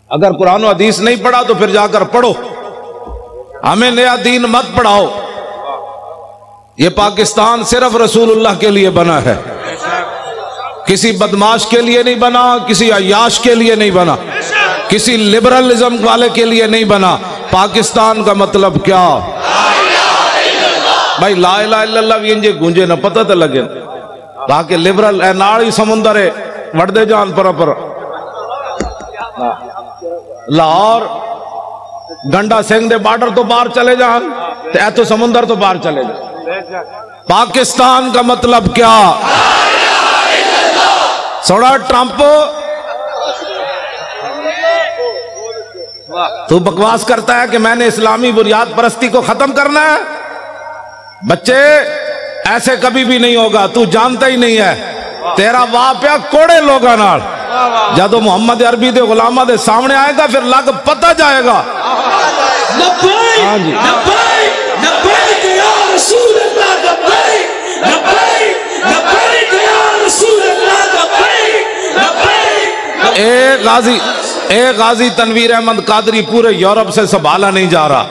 अगर कुरान और हदीस नहीं पढ़ा तो फिर जाकर पढ़ो, हमें नया दीन मत पढ़ाओ। ये पाकिस्तान सिर्फ रसूलुल्लाह के लिए बना है, किसी बदमाश के लिए नहीं बना, किसी अय्याश के लिए नहीं बना, किसी लिबरलिज्म वाले के लिए नहीं बना। पाकिस्तान का मतलब क्या भाई? ला इलाहा इल्लल्लाह ये गूंजे ना पता तो लगे ताकि लिबरल है नाल ही समुंदर है वड़दे जान पर लाहौर गंडा सिंह दे बार्डर तो बाहर चले जान तो समुंदर तो बाहर चले जान। पाकिस्तान का मतलब क्या? सोड़ा ट्रंप तू बकवास करता है कि मैंने इस्लामी बुनियाद परस्ती को खत्म करना है। बच्चे ऐसे कभी भी नहीं होगा, तू जानता ही नहीं है। तेरा बाप या कोड़े लोगा नाल जब मोहम्मद अरबी दे गुलामा दे सामने आएगा फिर लग पता जाएगा। हाँ जी एक गाजी तनवीर अहमद कादरी पूरे यूरोप से संभाला नहीं जा रहा,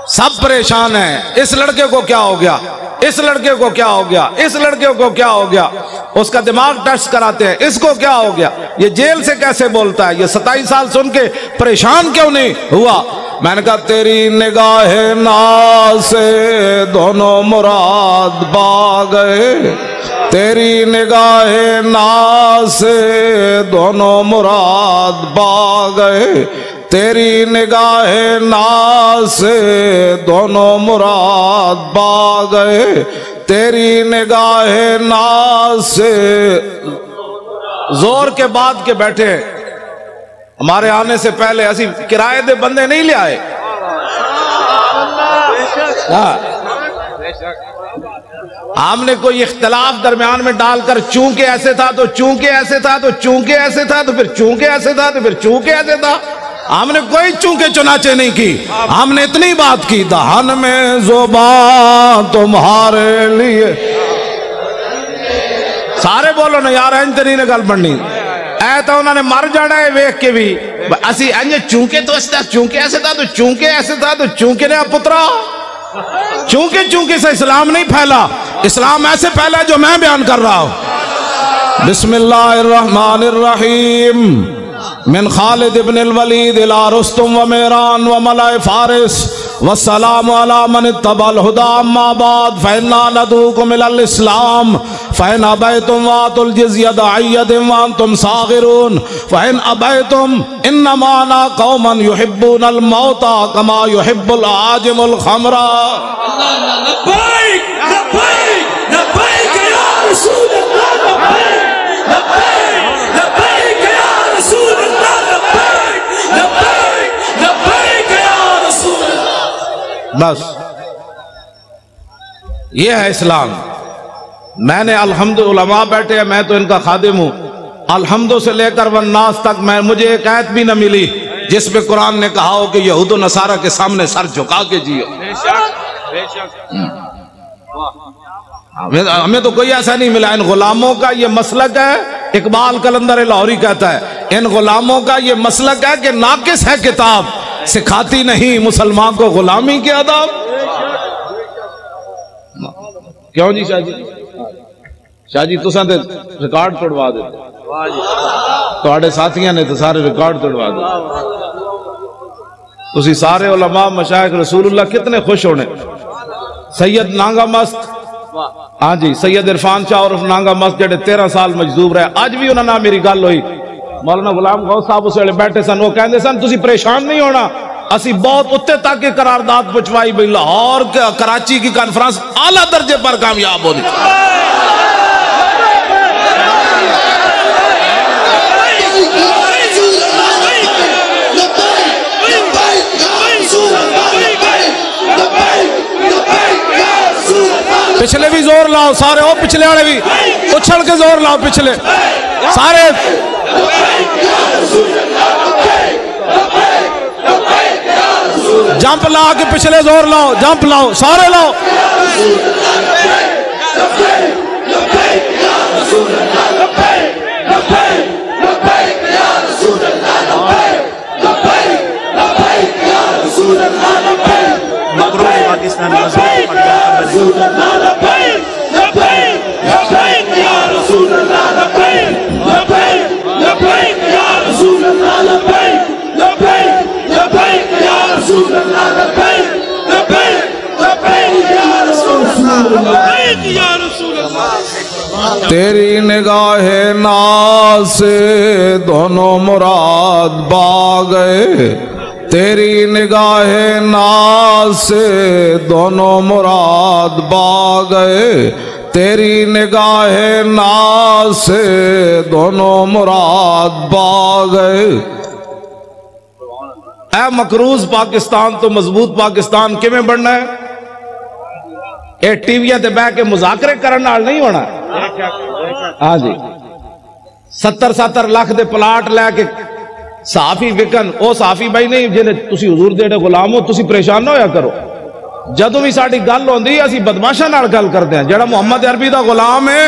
सब परेशान हैं। इस लड़के को क्या हो गया, इस लड़के को क्या हो गया, इस लड़के को क्या हो गया, उसका दिमाग टेस्ट कराते हैं, इसको क्या हो गया, ये जेल से कैसे बोलता है, ये 27 साल सुन के परेशान क्यों नहीं हुआ? मैंने कहा तेरी निगाहे नाज से दोनों मुराद पा गए, तेरी निगाहे नाज से दोनों मुराद पा गए, तेरी निगाहे नाज से दोनों मुराद पा गए, तेरी निगाहे नाज से। जोर के बाद के बैठे हमारे आने से पहले असी किराए दे बंदे नहीं ले आए। हमने कोई इख्तलाफ दरमियान में डालकर चूंकि ऐसे था तो चूंकि ऐसे था तो चूंकि ऐसे था तो फिर चूंकि ऐसे था तो फिर चूंकि ऐसे था, हमने कोई चूंकि चुनाचे नहीं की। हमने इतनी बात की दहन में ज़ुबान तुम्हारे लिए। सारे बोलो ना यार इंज नहीं गल बननी ऐ तो उन्होंने मर जाना है वेख के भी असी इंज चूंकि तो चूंकि ऐसे था तो चूंकि ऐसे था तो चूंकि ने पुत्रा चूंकि चूंकि से इस्लाम नहीं फैला, इस्लाम ऐसे फैला जो मैं बयान कर रहा हूं। बिस्मिल्लाहिर्रहमानिर्रहीम। मिन खालिद इब्न अल-वलीद इला रुस्तुम व मेरान व मलाए फारिस वस्सलामु अला मन इत्तबल हुदा अम्मा बाद फइन्ना नदूकुम इलल इस्लाम फइन अबैतुम वातुल जिज़्यत अय्यदिम व अंतुम सागिरून फइन अबैतुम इन्नमा अना कौमन युहिब्बुनल मौता कमा युहिब्बुल आजिमुल खमरा। लब्बैक लब्बैक लब्बैक या रसूल अल्लाह, लब्बैक लब्बैक लब्बैक या रसूल अल्लाह, लब्बैक लब्बैक लब्बैक या रसूल अल्लाह। बस ये है इस्लाम। मैंने अल्हम्दु उलमा बैठे हैं, मैं तो इनका खादिम हूं। अल्हम्दु से लेकर वन्नास तक मैं मुझे एक आयत भी न मिली जिसमें कुरान ने कहा हो कि यहूद और नसारा के सामने सर झुका के जियो। हमें तो कोई ऐसा नहीं मिला। इन गुलामों का ये मसलक है, इकबाल कलंदर लाहौरी कहता है इन गुलामों का ये मसलक है कि नाकिस है किताब, सिखाती नहीं मुसलमान को गुलामी के आदाब। क्यों जी शाह जी? शाह जी तुसा ते रिकॉर्ड तोड़वा दे, तुहाडे साथियों ने तो सारे रिकॉर्ड तोड़वा दे। तुसी सारे उलमा मशाइख रसूलुल्लाह कितने खुश होने। सैयद नांगा मस्त, हाँ जी सैयद इरफान शाह और नांगा मस्त जेडे 13 साल मजदूर रहे, अज भी उन्होंने मेरी गल हुई। मौलाना गुलाम गौस साहब उस वेले बैठे सन, वो कहते सन तुसी परेशान नहीं होना, असी बहुत उत्ते तक की करारदाद पहुंचवाई भाई लाहौर कराची की कॉन्फ्रेंस आला दर्जे पर कामयाब होनी। पिछले भी जोर लाओ सारे, ओ पिछले वाले भी उछल के जोर लाओ, पिछले सारे जंप ला के पिछले जोर लाओ, जंप लाओ सारे लाओ। तेरी निगाहे नाज से दोनों मुराद पा गए, तेरी निगाहे नाज से दोनों मुराद पा गए, तेरी निगाहे नाज से दोनों मुराद पा गए। ऐ मकरूज पाकिस्तान तो मजबूत पाकिस्तान किवें बनना है? ये टीवियां ते बह के मुजाकरे करने नाल नहीं होना। हाँ जी, 70-70 लाख दे प्लाट लैके साफी विकन, वो साफी भाई नहीं जिन्हें तुसी हुजूर दे गुलाम हो, तुसी परेशान ना होया करो। जदों भी साडी गल होंदी असीं बदमाशां नाल गल करदे हां। जिहड़ा मुहम्मद अरबी दा गुलाम है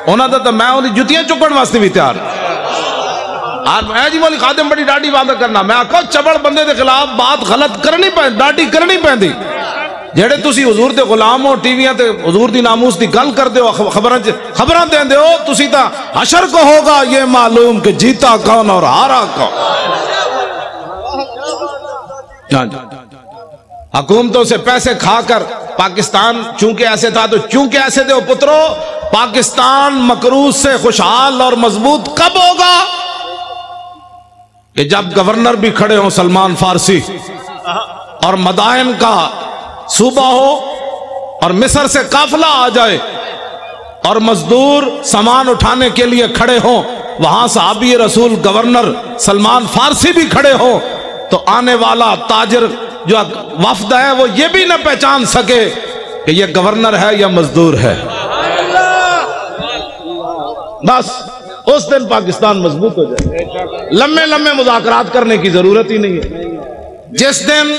उन्हां दा तां मैं उहदी जुत्तियां चुकण वास्ते भी तैयार। मैं जी बोली खादिम बड़ी डाडी बात करना, मैं आखो चबड़ बंदे के खिलाफ बात गलत करनी पैंदी, डाडी करनी पैंदी। जेड़े तुसी हुजूर दे गुलाम हो, टीवियां ते हुजूर दी नामूस दी गल करदे हो, खबरां देंदे हो, तुसी तां हशर को होगा ये मालूम कि जीता कौन और हारा कौन। हुकूमतों से पैसे खाकर पाकिस्तान चूंकि ऐसे था, तो चूंकि ऐसे थे पुत्रों, पाकिस्तान मकरूज से खुशहाल और मजबूत कब होगा? कि जब गवर्नर भी खड़े हो सलमान फारसी, और मदायन का सूबा हो, और मिस्र से काफिला आ जाए, और मजदूर सामान उठाने के लिए खड़े हो, वहां सहाबी रसूल गवर्नर सलमान फारसी भी खड़े हो, तो आने वाला ताजिर जो वफ्द है वो ये भी न पहचान सके कि ये गवर्नर है या मजदूर है। बस उस दिन पाकिस्तान मजबूत हो जाए। लंबे लंबे मुज़ाकरात करने की जरूरत ही नहीं है। जिस दिन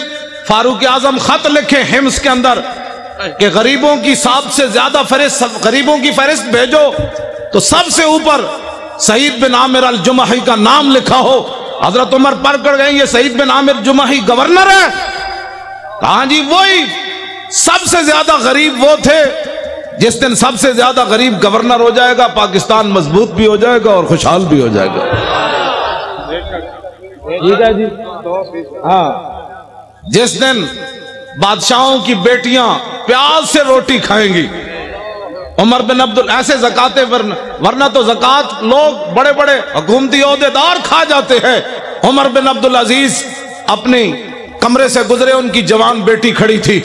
फारूक आजम खत लिखे हिम्स के अंदर कि गरीबों की सबसे ज्यादा फहरिस्त, गरीबों की फहरिस्त भेजो, तो सबसे ऊपर सईद बिन आमिर अल जुमही का नाम लिखा हो, हजरत उमर पढ़ कर गए ये सईद बिन आमिर जुमही गवर्नर है। कहा जी वही सबसे ज्यादा गरीब वो थे। जिस दिन सबसे ज्यादा गरीब गवर्नर हो जाएगा, पाकिस्तान मजबूत भी हो जाएगा और खुशहाल भी हो जाएगा। ठीक है जी। हाँ, जिस दिन बादशाहों की बेटियां प्याज से रोटी खाएंगी, उमर बिन अब्दुल ऐसे ज़काते, वरना तो ज़कात लोग बड़े बड़े हुकूमती ओहदेदार खा जाते हैं। उमर बिन अब्दुल अजीज अपने कमरे से गुजरे, उनकी जवान बेटी खड़ी थी,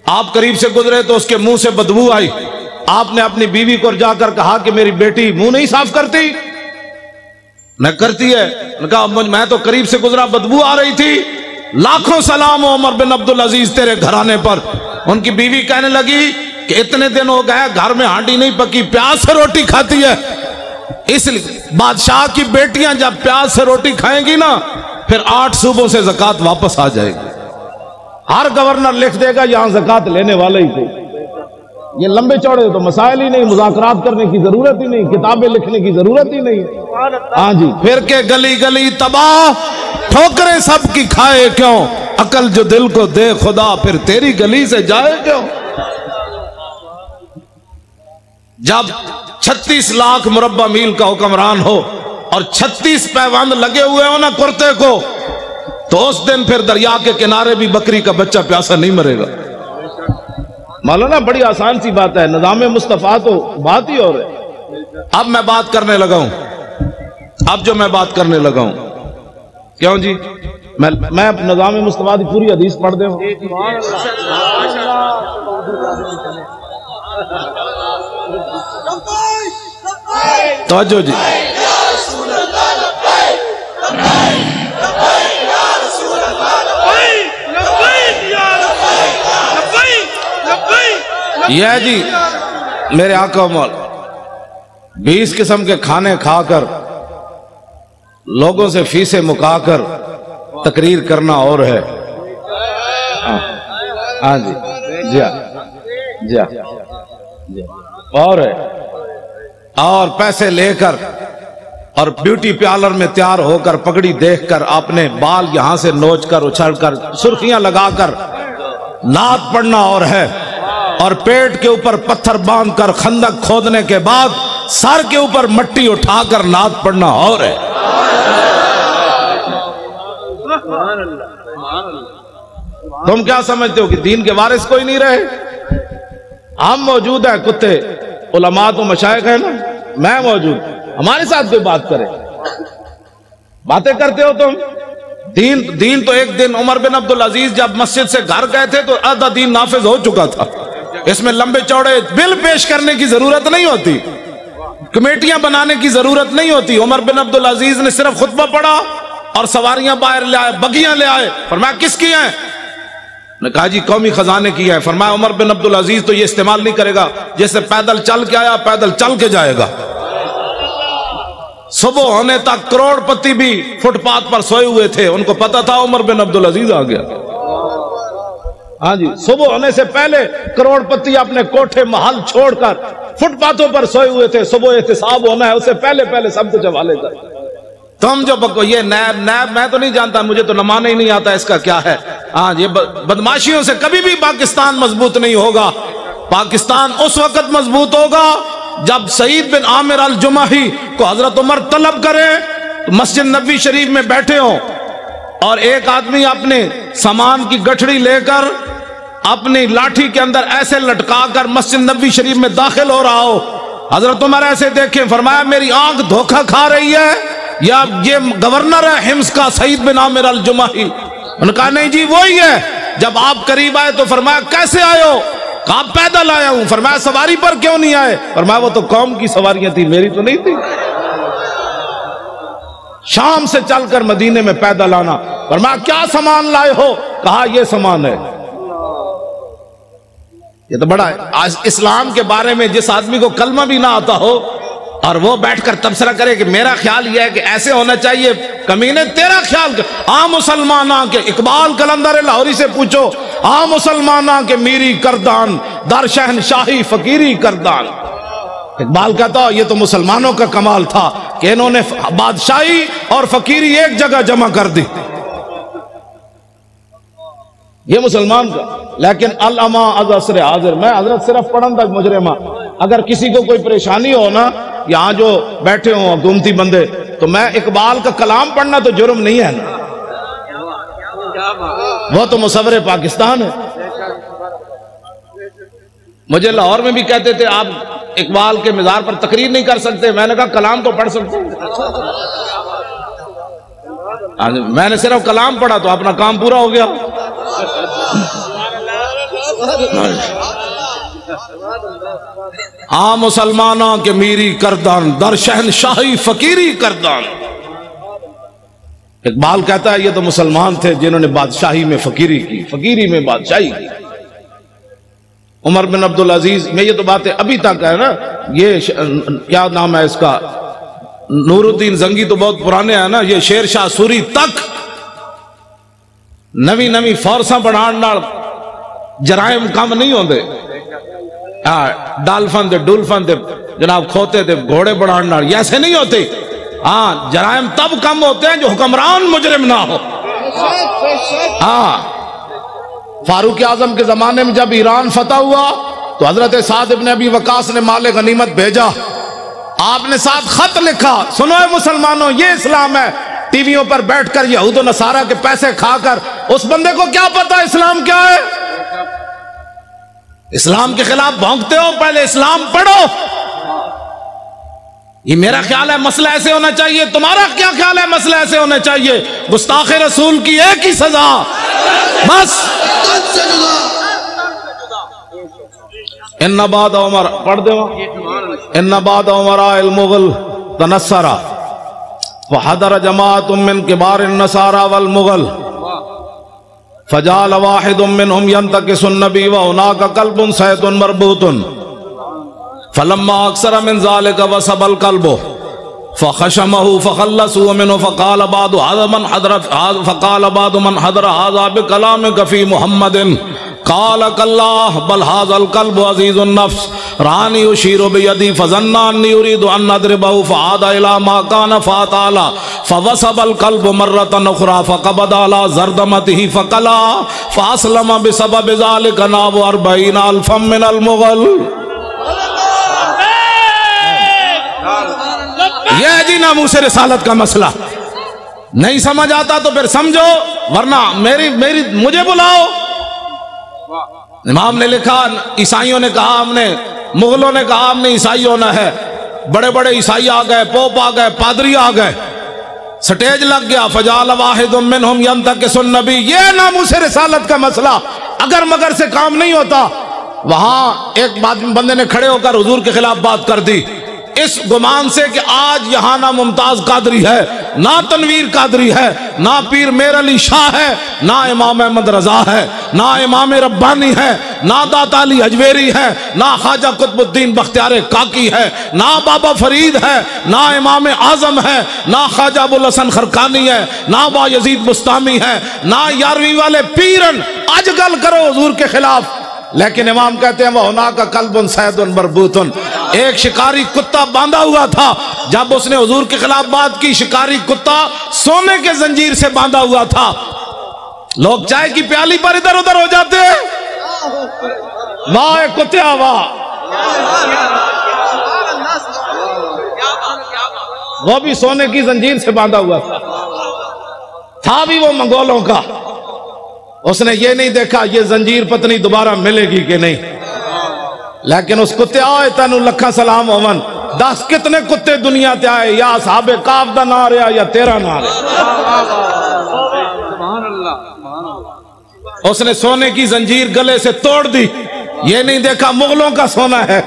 आप करीब से गुजरे तो उसके मुंह से बदबू आई। आपने अपनी बीवी को जाकर कहा कि मेरी बेटी मुंह नहीं साफ करती? न करती है। कहा मैं तो करीब से गुजरा, बदबू आ रही थी। लाखों सलाम हो उमर बिन अब्दुल अजीज तेरे घराने पर। उनकी बीवी कहने लगी कि इतने दिन हो गए घर में हांडी नहीं पकी, प्याज से रोटी खाती है। इसलिए बादशाह की बेटियां जब प्याज से रोटी खाएंगी ना, फिर 8 सूबों से ज़कात वापस आ जाएगी। हर गवर्नर लिख देगा यहां ज़कात लेने वाले ही थे। ये लंबे चौड़े तो मसाइल ही नहीं, मुज़ाकरात करने की जरूरत ही नहीं, किताबें लिखने की जरूरत ही नहीं। हाँ जी, फिर के गली गली तबाह, ठोकरें सबकी खाए क्यों, अकल जो दिल को दे खुदा, फिर तेरी गली से जाए क्यों। जब 36 लाख मुरब्बा मील का हुक्मरान हो और 36 पैबंद लगे हुए हो ना कुर्ते को, तो उस दिन फिर दरिया के किनारे भी बकरी का बच्चा प्यासा नहीं मरेगा। मौलाना बड़ी आसान सी बात है, निज़ाम मुस्तफा तो बात ही और है। अब मैं बात करने लगा हूं, अब जो मैं बात करने लगा हूं, क्यों जी, मैं निज़ाम मुस्तफा की पूरी हदीस पढ़ दे। तवज्जो जी, यह जी मेरे आका मौल 20 किस्म के खाने खाकर लोगों से फीसें मुकाकर तकरीर करना और है। हाँ जी, जी जी जी, और है। और पैसे लेकर और ब्यूटी पार्लर में तैयार होकर, पगड़ी देखकर, आपने बाल यहां से नोच कर, उछल कर, सुर्खियां लगाकर नात पढ़ना और है। और पेट के ऊपर पत्थर बांधकर खंदक खोदने के बाद सर के ऊपर मट्टी उठाकर नात पढ़ना और है। तुम क्या समझते हो कि दीन के वारिस कोई नहीं रहे? हम मौजूद है कुत्ते, उलमा तो मशाइख है ना, मैं मौजूद, हमारे साथ कोई बात करे। बातें करते हो तुम। दीन तो एक दिन उमर बिन अब्दुल अजीज जब मस्जिद से घर गए थे तो आधा दीन नाफिज हो चुका था। इसमें लंबे चौड़े बिल पेश करने की जरूरत नहीं होती, कमेटियां बनाने की जरूरत नहीं होती। उमर बिन अब्दुल अजीज ने सिर्फ खुतबा पढ़ा और सवारियां बाहर ले आए, बगियां ले आए। फरमाया किसकी हैं? ने कहा जी कौमी खजाने की है। फरमाया उमर बिन अब्दुल अजीज तो ये इस्तेमाल नहीं करेगा, जैसे पैदल चल के आया पैदल चल के जाएगा। सुबह होने तक करोड़पति भी फुटपाथ पर सोए हुए थे, उनको पता था उमर बिन अब्दुल अजीज आ गया। हाँ जी, सुबह होने से पहले करोड़पति अपने कोठे महल छोड़कर फुटपाथों पर सोए हुए थे। सुबह एहतिसाब होना है, उससे पहले पहले सब कुछ हवाले कर। तुम जो बको ये नैब नैब, मैं तो नहीं जानता, मुझे तो नमाना ही नहीं आता इसका क्या है। हाँ, ये बदमाशियों से कभी भी पाकिस्तान मजबूत नहीं होगा। पाकिस्तान उस वक्त मजबूत होगा जब सईद बिन आमिर अल जुमाही को हजरत उमर तलब करें तो मस्जिद नबी शरीफ में बैठे हो और एक आदमी अपने सामान की गठड़ी लेकर अपनी लाठी के अंदर ऐसे लटका कर मस्जिद नबी शरीफ में दाखिल हो रहा हो। हजरत उमर ऐसे देखें, फरमाया मेरी आंख धोखा खा रही है या ये गवर्नर है हिम्स का सईद बिन आमिर अल जुमाही? उन्होंने कहा नहीं जी वही है। जब आप करीब आए तो फरमाया कैसे आए हो? कहा पैदल आया हूं। फरमाया सवारी पर क्यों नहीं आए? फरमाया वो तो कौम की सवारियां थी, मेरी तो नहीं थी। शाम से चलकर मदीने में पैदल आना। फरमाया क्या सामान लाए हो? कहा ये सामान है। ये तो बड़ा है। आज इस्लाम के बारे में जिस आदमी को कलमा भी ना आता हो और वो बैठकर तबसरा करे कि मेरा ख्याल यह है कि ऐसे होना चाहिए, कमीने तेरा ख्याल आ मुसलमाना के इकबाल कलंदर लाहौरी से पूछो, आ मुसलमाना के मीरी करदान दर शहनशाही फकीरी करदान। इकबाल कहता ये तो मुसलमानों का कमाल था कि इन्होंने बादशाही और फकीरी एक जगह जमा कर दी, ये मुसलमान का। लेकिन अल अमा अज़असर हाजिर, मैं हजरत सिर्फ पढ़न तक मुजरिमा। अगर किसी को कोई परेशानी हो ना, यहाँ जो बैठे हो हुकूमती बंदे, तो मैं इकबाल का कलाम पढ़ना तो जुर्म नहीं है ना, वो तो मुसव्विर पाकिस्तान है। मुझे लाहौर में भी कहते थे आप इकबाल के मिज़ार पर तकरीर नहीं कर सकते। मैंने कहा कलाम तो पढ़ सकते हैं। मैंने सिर्फ कलाम पढ़ा तो अपना काम पूरा हो गया। हाँ मुसलमाना के मीरी करदान दर शहनशाही फकीरी करदान। इकबाल कहता है ये तो मुसलमान थे जिन्होंने बादशाही में फकीरी की, फकीरी में बादशाही की। उमर बिन अब्दुल अजीज में ये तो बातें अभी तक है ना। ये क्या नाम है इसका, नूरुद्दीन जंगी तो बहुत पुराने हैं ना। ये शेर शाह सूरी तक नवी नवी फोर्सा बढ़ाने जराइम कम नहीं होते। डालफन थे डुलफन थे जनाब, खोते थे घोड़े बढ़ाने, ऐसे नहीं होते। हाँ, जराइम तब कम होते हैं जो हुक्मरान मुजरिम ना हो। हाँ, फारूक आजम के जमाने में जब ईरान फतह हुआ तो हजरत साद इब्न अबी वकास ने माले गनीमत भेजा। आपने साथ खत लिखा, सुनो है मुसलमानों ये इस्लाम है। टीवियों पर बैठकर यहूद और नसारा के पैसे खाकर, उस बंदे को क्या पता इस्लाम क्या है? इस्लाम के खिलाफ भौंकते हो, पहले इस्लाम पढ़ो। ये मेरा ख्याल है मसला ऐसे होना चाहिए, तुम्हारा क्या ख्याल है मसला ऐसे होना चाहिए? गुस्ताखे रसूल की एक ही सजा, बस। इन्ना बाद उमर पढ़ दो, इन्ना बाद उमर अल मुगल तनस्सरा वहदर जमाअतुम मिन किबार नसारा वल मुगल फजाल वाहिदुम मिनहुम यंतकिसुन नबी व हुनाका कल्बुन सैतुन मरबूतुन फलम्मा अक्सर मिन ज़ालिका वसबल कल्बु फखशमहु फखल्लसु मिनहु फकाल बादु हाज़ा मन हदर हाज़ा बिकलामिका फ़ी मुहम्मदिन काल कल्लाह बल हाज़ल कल्बु अज़ीज़ुन नफ्स रानी युशीरु बियदी फज़न्ना अन्नी युरीदु अन अद्रिबहु फ़आदा इला मा कान फ़ताला फवसबल कल्बु मर्रतन उख़रा फ़क़बद अला ज़रदमतिही फ़क़ला फ़अस्लम बिसबब ज़ालिका नाबु अर्बईन अल्फ़म मिनल मुग़ल। यह जी नामूस रिसालत का मसला। नहीं समझ आता तो फिर समझो, वरना मुझे बुलाओ। इमाम ने लिखा, ईसाइयों ने कहा हमने मुगलों ने कहा हमने ईसाई होना है, बड़े बड़े ईसाई आ गए, पोप आ गए, पादरी आ गए, स्टेज लग गया। फजाल वाहिदुम मिनहुम यंतकिसुन नबी। ये नामूस रिसालत का मसला अगर मगर से काम नहीं होता। वहां एक बंदे ने खड़े होकर हुजूर के खिलाफ बात कर दी, इस गुमान से कि आज यहां ना मुमताज कादरी है, ना तनवीर कादरी है, ना पीर मेर अली शाह है, ना इमाम अहमद रजा है, ना इमाम रब्बानी है, ना दाता अली अजमेरी है, ना ख्वाजा कुतुबुद्दीन बख्तियार काकी है, ना बाबा फरीद है, ना इमाम आजम है, ना ख्वाजा अबुल हसन खरकानी है, ना बायजीद बुस्तामी है, ना 11वीं वाले पीरन। आज गल करो हुजूर के खिलाफ, लेकिन इमाम कहते हैं वह होना का कल्बुन सैदुन मरबूतुन। एक शिकारी कुत्ता बांधा हुआ था, जब उसने हुजूर के खिलाफ बात की, शिकारी कुत्ता सोने के जंजीर से बांधा हुआ था। लोग चाय की प्याली पर इधर उधर हो जाते हैं, वाह कुत्ता वाह, वो भी सोने की जंजीर से बांधा हुआ था भी वो मंगोलों का। उसने ये नहीं देखा ये जंजीर पत्नी दोबारा मिलेगी कि नहीं, लेकिन उस कुत्ते आए तेन लखा सलाम होवन। 10 कितने कुत्ते दुनिया ते आए, या साहबे काब दा ना रहा या तेरा ना रहा। उसने सोने की जंजीर गले से तोड़ दी, ये नहीं देखा मुगलों का सोना है।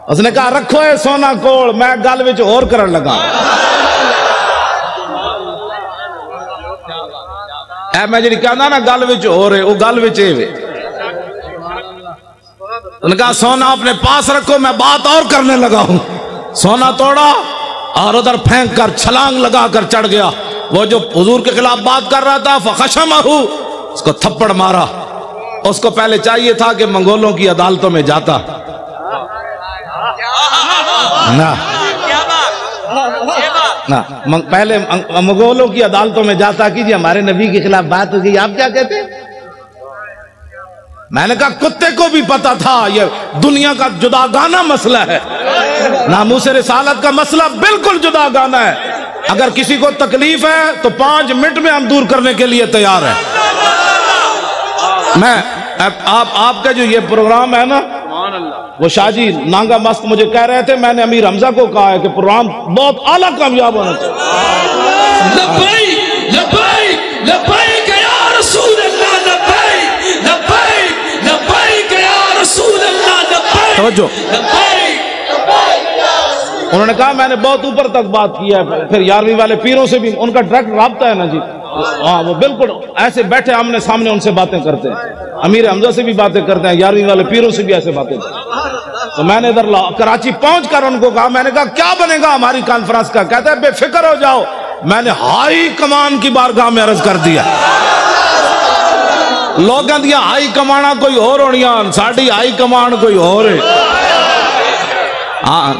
उसने कहा रखो है सोना कोल, मैं गल विच होर करन लगा। मैं जी कहना ना गल विच हो रहे, वो गल विच वे। उनका सोना अपने पास रखो, मैं बात और करने लगा हूं। सोना तोड़ा और उधर फेंक कर छलांग लगा कर चढ़ गया। वो जो हुजूर के खिलाफ बात कर रहा था फखशमहु, उसको थप्पड़ मारा। उसको पहले चाहिए था कि मंगोलों की अदालतों में जाता ना, ना पहले मंगोलों की अदालतों में जाता कि जी हमारे नबी के खिलाफ बात हो गई, आप क्या कहते? मैंने कहा कुत्ते को भी पता था ये दुनिया का जुदागाना मसला है, नामूस रिसालत का मसला बिल्कुल जुदागाना है। अगर किसी को तकलीफ है तो 5 मिनट में हम दूर करने के लिए तैयार है। मैं आपका जो ये प्रोग्राम है ना, वो शाहजी नांगा मस्त मुझे कह रहे थे, मैंने अमीर हमजा को कहा है कि प्रोग्राम बहुत आला कामयाब होना चाहिए। लब्बैक लब्बैक लब्बैक या रसूल अल्लाह, लब्बैक लब्बैक लब्बैक या रसूल अल्लाह, लब्बैक तवज्जो। उन्होंने कहा मैंने बहुत ऊपर तक बात की है, फिर 11वीं वाले पीरों से भी उनका डायरेक्ट राब्ता है ना जी। हाँ, वो बिल्कुल ऐसे बैठे आमने सामने उनसे बातें करते हैं, अमीर हमजा से भी बातें करते हैं, 11वीं वाले पीरों से भी ऐसे बातें करते हैं। तो मैंने इधर कराची पहुंचकर उनको कहा, मैंने कहा क्या बनेगा हमारी कॉन्फ्रेंस का? कहते हैं बेफिक्र हो जाओ। मैंने हाई कमान की बारगाह में अर्ज कर दिया, लोगों दिया हाई कमाना कोई और होनिया, साड़ी हाई कमान कोई और है। हाँ,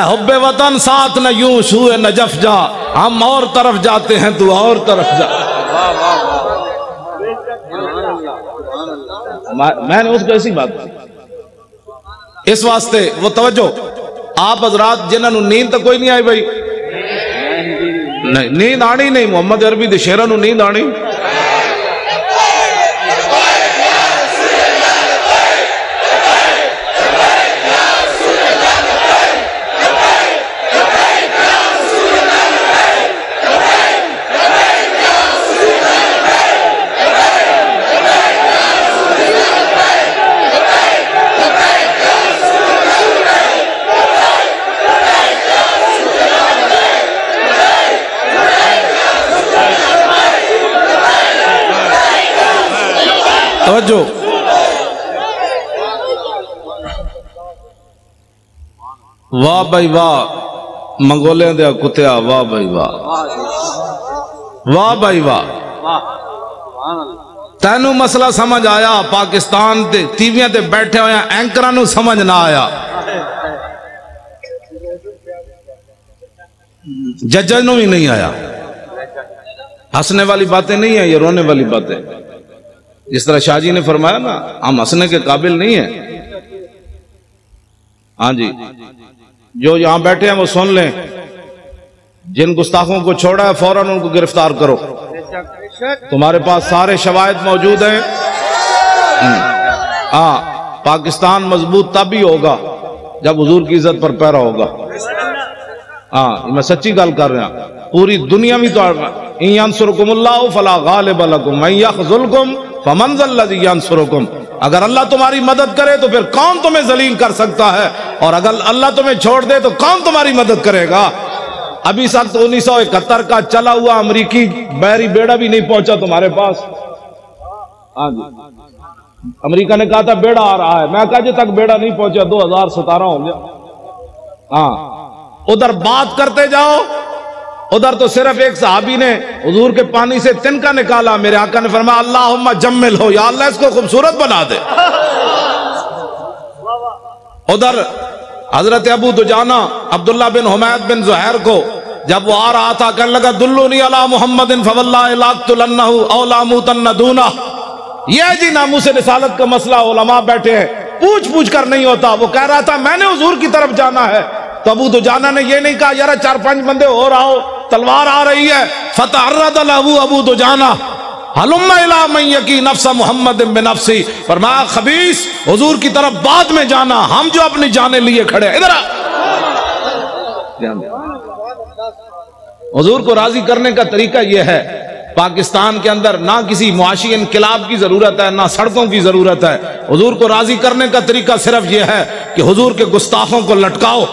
हुब्बे वतन साथ न यूं शूए नजफ जा, हम और तरफ जाते हैं तू और तरफ जा। मैंने उसको ऐसी बात की, इस वास्ते वो तवज्जो आप हजरात जिन्होंने नींद तो कोई नहीं आई भाई, नहीं नींद आनी नहीं, मोहम्मद अरबी दे शेरां नूं नींद आनी। तवज्जो, वाह भाई वाह मंगोलिया दे कुत्तिया, वाह भाई वाह, वाह भाई वाह। तेनू मसला समझ आया? पाकिस्तान दे टीवियां ते बैठे हुए एंकरां नू समझ ना आया, जजों नू भी नहीं आया। हंसने वाली बातें नहीं है, ये रोने वाली बातें। जिस तरह शाहजी ने फरमाया ना, हम हंसने के काबिल नहीं है। हाँ जी, जो यहां बैठे हैं वो सुन लें, जिन गुस्ताखों को छोड़ा है फौरन उनको गिरफ्तार करो। तुम्हारे पास सारे शवाहिद मौजूद हैं। हाँ, पाकिस्तान मजबूत तब ही होगा जब हुजूर की इज्जत पर पैरा होगा। हाँ, मैं सच्ची गल कर रहा। पूरी दुनिया में तो अगर अल्लाह तुम्हारी मदद करे तो फिर कौन तुम्हें जलील कर सकता है, और अगर अल्लाह तुम्हें छोड़ दे तो कौन तुम्हारी मदद करेगा। अभी सन 1971 का चला हुआ अमेरिकी बहरी बेड़ा भी नहीं पहुंचा तुम्हारे पास। हाँ जी, अमेरिका ने कहा था बेड़ा आ रहा है, मैं कहा जी तक बेड़ा नहीं पहुंचा, 2017 हो गया। हाँ, उधर बात करते जाओ, उधर तो सिर्फ एक सहाबी ने हुजूर के पानी से तिनका निकाला, मेरे आका ने फरमाया अल्लाहुम्मा जम्मिल हो, या अल्लाह इसको खूबसूरत बना दे। उधर हजरत अबू दुजाना अब्दुल्ला बिन हुमैद बिन जुहैर को जब वो आ रहा था, कहने लगा दुल्लुनी अला मुहम्मदिन फवल्लाहि लाक़तुलन्नहु औ लामूतन्न दूना। यह जी नामूस रिसालत का मसला, उलमा बैठे हैं, पूछ पूछ कर नहीं होता। वो कह रहा था मैंने हुजूर की तरफ जाना है, तो अबू दुजाना ने ये नहीं कहा यार 4-5 बंदे और आओ, तलवार आ रही है। फतअर्रद लहू अबू दुजाना हलुम्मा इला मन यकी नफ्स मुहम्मद बिनफ्सी, फरमाया खबीस हुजूर की तरफ बाद में जाना, हम जो अपनी जाने लिए खड़े। इधर आ, हुजूर को राजी करने का तरीका यह है, पाकिस्तान के अंदर ना किसी मुआशी इनकलाब की जरूरत है, ना सड़कों की जरूरत है। हुजूर को राजी करने का तरीका सिर्फ यह है कि हुजूर के गुस्ताखों को लटकाओ।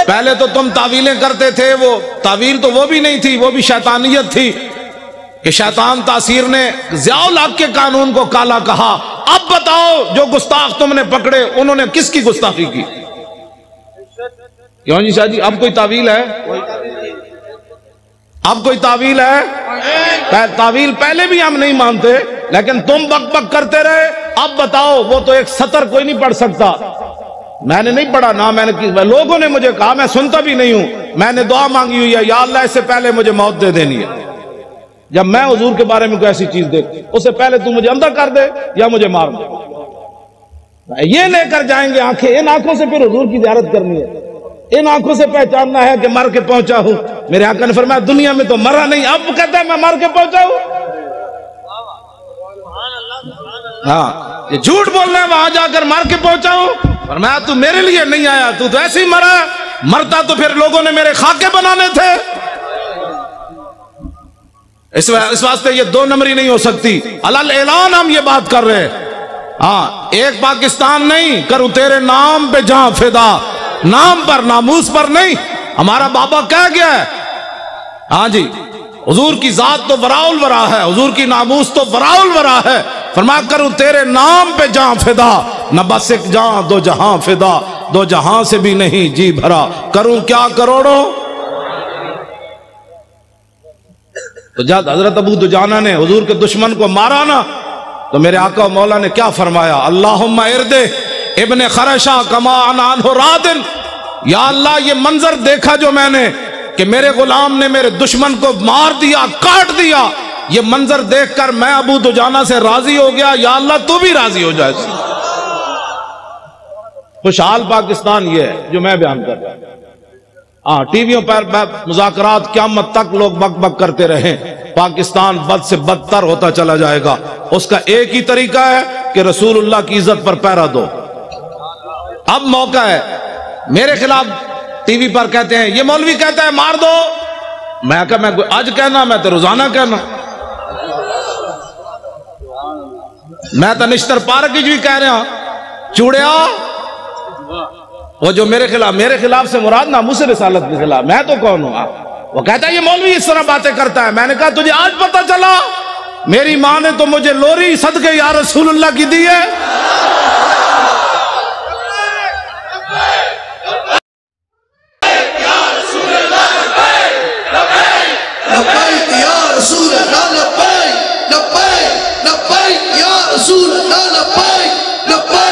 पहले तो तुम तावीलें करते थे, वो तावील तो वो भी नहीं थी, वो भी शैतानियत थी कि शैतान तासीर ने ज़ियाउल हक के कानून को काला कहा। अब बताओ जो गुस्ताख तुमने पकड़े उन्होंने किसकी गुस्ताखी की? क्यों जी शाह जी, अब कोई तावील है? अब कोई तावील है? तावील पहले भी हम नहीं मानते, लेकिन तुम बक बक करते रहे। अब बताओ, वो तो एक सतर कोई नहीं पढ़ सकता। मैंने नहीं पढ़ा ना, मैंने लोगों ने मुझे कहा, मैं सुनता भी नहीं हूं। मैंने दुआ मांगी हुई है, या अल्लाह इससे पहले मुझे मौत दे देनी है। जब मैं हुजूर के बारे में कोई ऐसी चीज देख, उससे पहले तू मुझे अंदर कर दे या मुझे मार दे। ये लेकर जाएंगे आंखें, इन आंखों से फिर हुजूर की ज़ियारत करनी है, इन आंखों से पहचानना है कि मर के पहुंचा हूं। मेरे आका ने फरमाया दुनिया में तो मरा नहीं, अब कहता है मैं मर के पहुंचा हूं। हाँ, ये झूठ बोल रहे हैं, वहां जाकर मर के पहुंचा हूं। फरमाया तू मेरे लिए नहीं आया, तू तो ऐसे ही मरा। मरता तो फिर लोगों ने मेरे खाके बनाने थे। इस वास्ते ये 2 नंबरी नहीं हो सकती। अलल ऐलान हम ये बात कर रहे हैं। हाँ, एक पाकिस्तान नहीं, करूं तेरे नाम पे जहां फिदा, नाम पर नामूस पर नहीं। हमारा बाबा कह गया है, हाँ जी, हुजूर की जात तो वराउल वरा है, हुजूर की नामूस तो वराउल वरा है। फरमाया करूं तेरे नाम पे जहां फिदा, न बस एक जहां 2 जहां फिदा, 2 जहां से भी नहीं जी भरा, करूं क्या करोड़ों। तो जब हजरत अबू दुजाना ने हुजूर के दुश्मन को मारा ना, तो मेरे आका मौला ने क्या फरमाया, अल्लाहुम्मा इर्दे इब्ने खरशा कमा अनहु रादिन। या अल्लाह, ये मंजर देखा जो मैंने कि मेरे गुलाम ने मेरे दुश्मन को मार दिया, काट दिया, ये मंजर देखकर मैं अबू दुजाना से राजी हो गया। या अल्लाह तू भी राजी हो जाए। खुशहाल पाकिस्तान ये है जो मैं बयान कर रहा हूं। हाँ, टीवियों पर मुज़ाकरात क़यामत तक लोग बक बक करते रहे, पाकिस्तान बद से बदतर होता चला जाएगा। उसका एक ही तरीका है कि रसूलुल्लाह की इज्जत पर पहरा दो। अब मौका है, मेरे खिलाफ टीवी पर कहते हैं, ये मौलवी कहता है मार दो। मैं कहा मैं आज कहना, मैं तो रोजाना कहना। मैं तो निश्तर पार्क की भी कह रहा चूड़िया, वो जो मेरे खिलाफ से मुराद नामूस रिसालत के खिलाफ, मैं तो कौन हूं? वो कहता है ये मौलवी इस तरह बातें करता है। मैंने कहा तुझे आज पता चला, मेरी मां ने तो मुझे लोरी सदके या रसूलुल्लाह की दी है।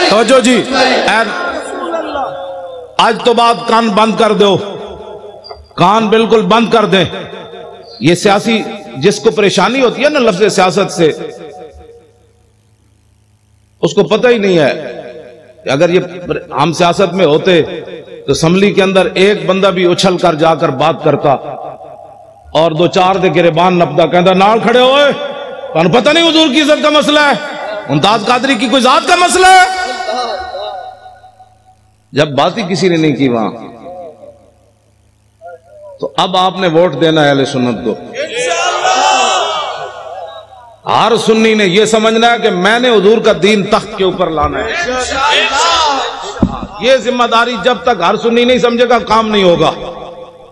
तो जो जी आज तो बात कान बंद कर दो, कान बिल्कुल बंद कर दें। ये सियासी जिसको परेशानी होती है ना लफ्ज़ सियासत से, उसको पता ही नहीं है कि अगर ये हम सियासत में होते तो असम्बली के अंदर एक बंदा भी उछल कर जाकर बात करता और 2-4 दे गिरेबान नपदा कहता नाल खड़े होए, तुहानू पता नहीं हुजूर की इज्जत का मसला है। मुमताज कादरी की कोई जात का मसला है? जब बात ही किसी ने नहीं की वहां, तो अब आपने वोट देना है अहले सुन्नत को। हर सुन्नी ने यह समझना है कि मैंने हुजूर का दीन तख्त के ऊपर लाना है। ये जिम्मेदारी जब तक हर सुन्नी नहीं समझेगा काम नहीं होगा।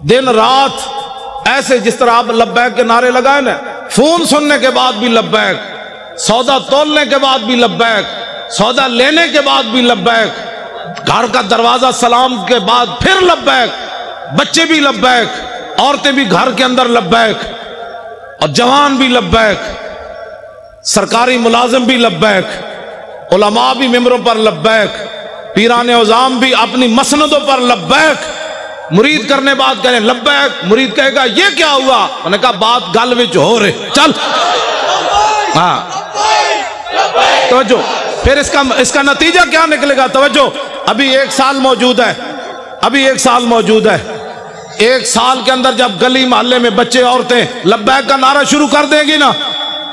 दिन रात ऐसे जिस तरह आप लब्बैक के नारे लगाए ना, फोन सुनने के बाद भी लब्बैक, सौदा तोलने के बाद भी लब्बैक, सौदा लेने के बाद भी लब्बैक, घर का दरवाजा सलाम के बाद फिर लब्बैक, बच्चे भी लब्बैक, औरतें भी घर के अंदर लब्बैक, और जवान भी लब्बैक, सरकारी मुलाजिम भी लब्बैक, उलमा भी मिंबरों पर लब्बैक, पीराने उज़ाम भी अपनी मसनदों पर लब्बैक। मुरीद करने बात करें लब्बैक, मुरीद कहेगा ये क्या हुआ, उन्होंने कहा बात गल विच हो रहे, चल। हाँ तवज्जो, फिर इसका नतीजा क्या निकलेगा? तवज्जो, अभी 1 साल मौजूद है, अभी 1 साल मौजूद है। 1 साल के अंदर जब गली मोहल्ले में बच्चे औरतें लब्बैक का नारा शुरू कर देंगी ना,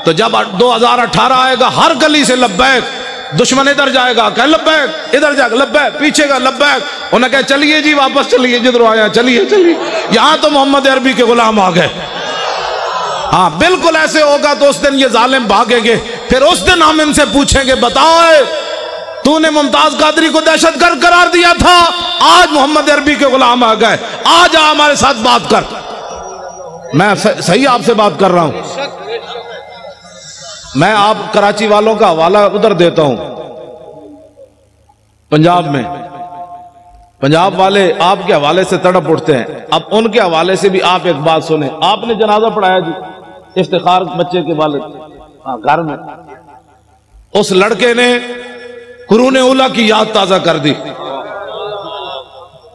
तो जब 2018 आएगा हर गली से लब्बैक, दुश्मन इधर जाएगा कह लब्बैक, इधर जाएगा लब्बैक, पीछे का लब्बैक, उन्हें कहे चलिए जी वापस चलिए जिधर आया, चलिए चलिए। यहां तो मोहम्मद अरबी के गुलाम आ गए। हाँ बिल्कुल ऐसे होगा तो उस दिन ये जालिम भागेंगे। फिर उस दिन हम इनसे पूछेंगे बताओ तूने मुमताज कादरी को दहशतगर्द करार दिया था, आज मोहम्मद अरबी के गुलाम आ गए, आज आ हमारे साथ बात कर। मैं सही आपसे बात कर रहा हूं। मैं आप कराची वालों का हवाला उधर देता हूं, पंजाब में। पंजाब वाले आपके हवाले से तड़प उठते हैं। अब उनके हवाले से भी आप एक बात सुने। आपने जनाजा पढ़ाया जी इफ्तिखार बच्चे के वालिद घर में, उस लड़के ने कुरूने उला की याद ताजा कर दी,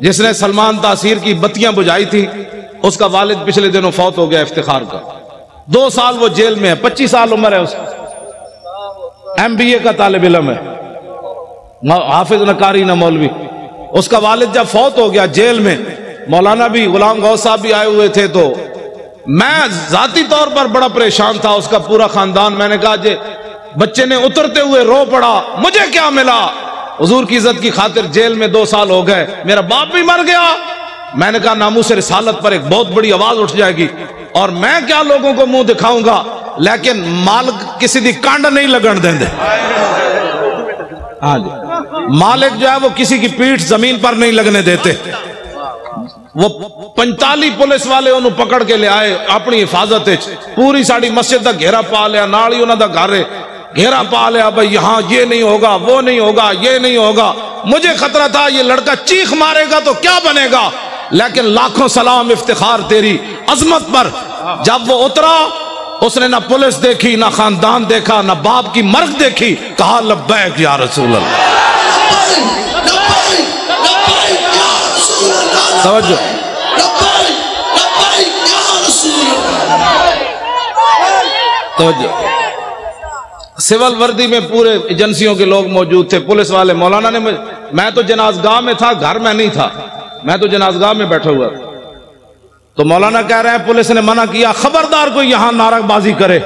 जिसने सलमान तासीर की बत्तियां बुझाई थी। उसका वालिद पिछले दिनों फौत हो गया इफ्तिखार का। 2 साल वो जेल में है, 25 साल उम्र है उसकी, MBA का तालिब इल्म है, हाफिज न कारी न मौलवी। उसका वालिद जब फौत हो गया जेल में, मौलाना भी गुलाम गौस साहब भी आए हुए थे, तो मैं जाती तौर पर बड़ा परेशान था, उसका पूरा खानदान। मैंने कहा जे बच्चे ने उतरते हुए रो पड़ा, मुझे क्या मिला, हुजूर की इज्जत की खातिर जेल में 2 साल हो गए, मेरा बाप भी मर गया। मैंने कहा नामूस रिसालत पर एक बहुत बड़ी आवाज उठ जाएगी और मैं क्या लोगों को मुंह दिखाऊंगा, लेकिन मालिक किसी दी कांड नहीं लगन देंगे। हाँ जी, मालिक जो है वो किसी की पीठ जमीन पर नहीं लगने देते। वो 45 पुलिस वाले उन्होंने पकड़ के ले आए अपनी हिफाजत, पूरी साड़ी मस्जिद का घेरा पा लिया, नाल ही उन्होंने घर घेरा पा लिया, भाई यहां ये नहीं होगा, वो नहीं होगा, ये नहीं होगा। मुझे खतरा था ये लड़का चीख मारेगा तो क्या बनेगा, लेकिन लाखों सलाम इफ्तिखार तेरी अजमत पर। जब वो उतरा उसने ना पुलिस देखी, ना खानदान देखा, ना बाप की मर्ग देखी, कहा लब्बैक या रसूल अल्लाह। समझो, सिविल वर्दी में पूरे एजेंसियों के लोग मौजूद थे, पुलिस वाले। मौलाना ने, मैं तो जनाजगाह में था, घर में नहीं था, मैं तो जनाजगाह में बैठा हुआ था। तो मौलाना कह रहे हैं पुलिस ने मना किया, खबरदार कोई यहां नाराबाजी करे।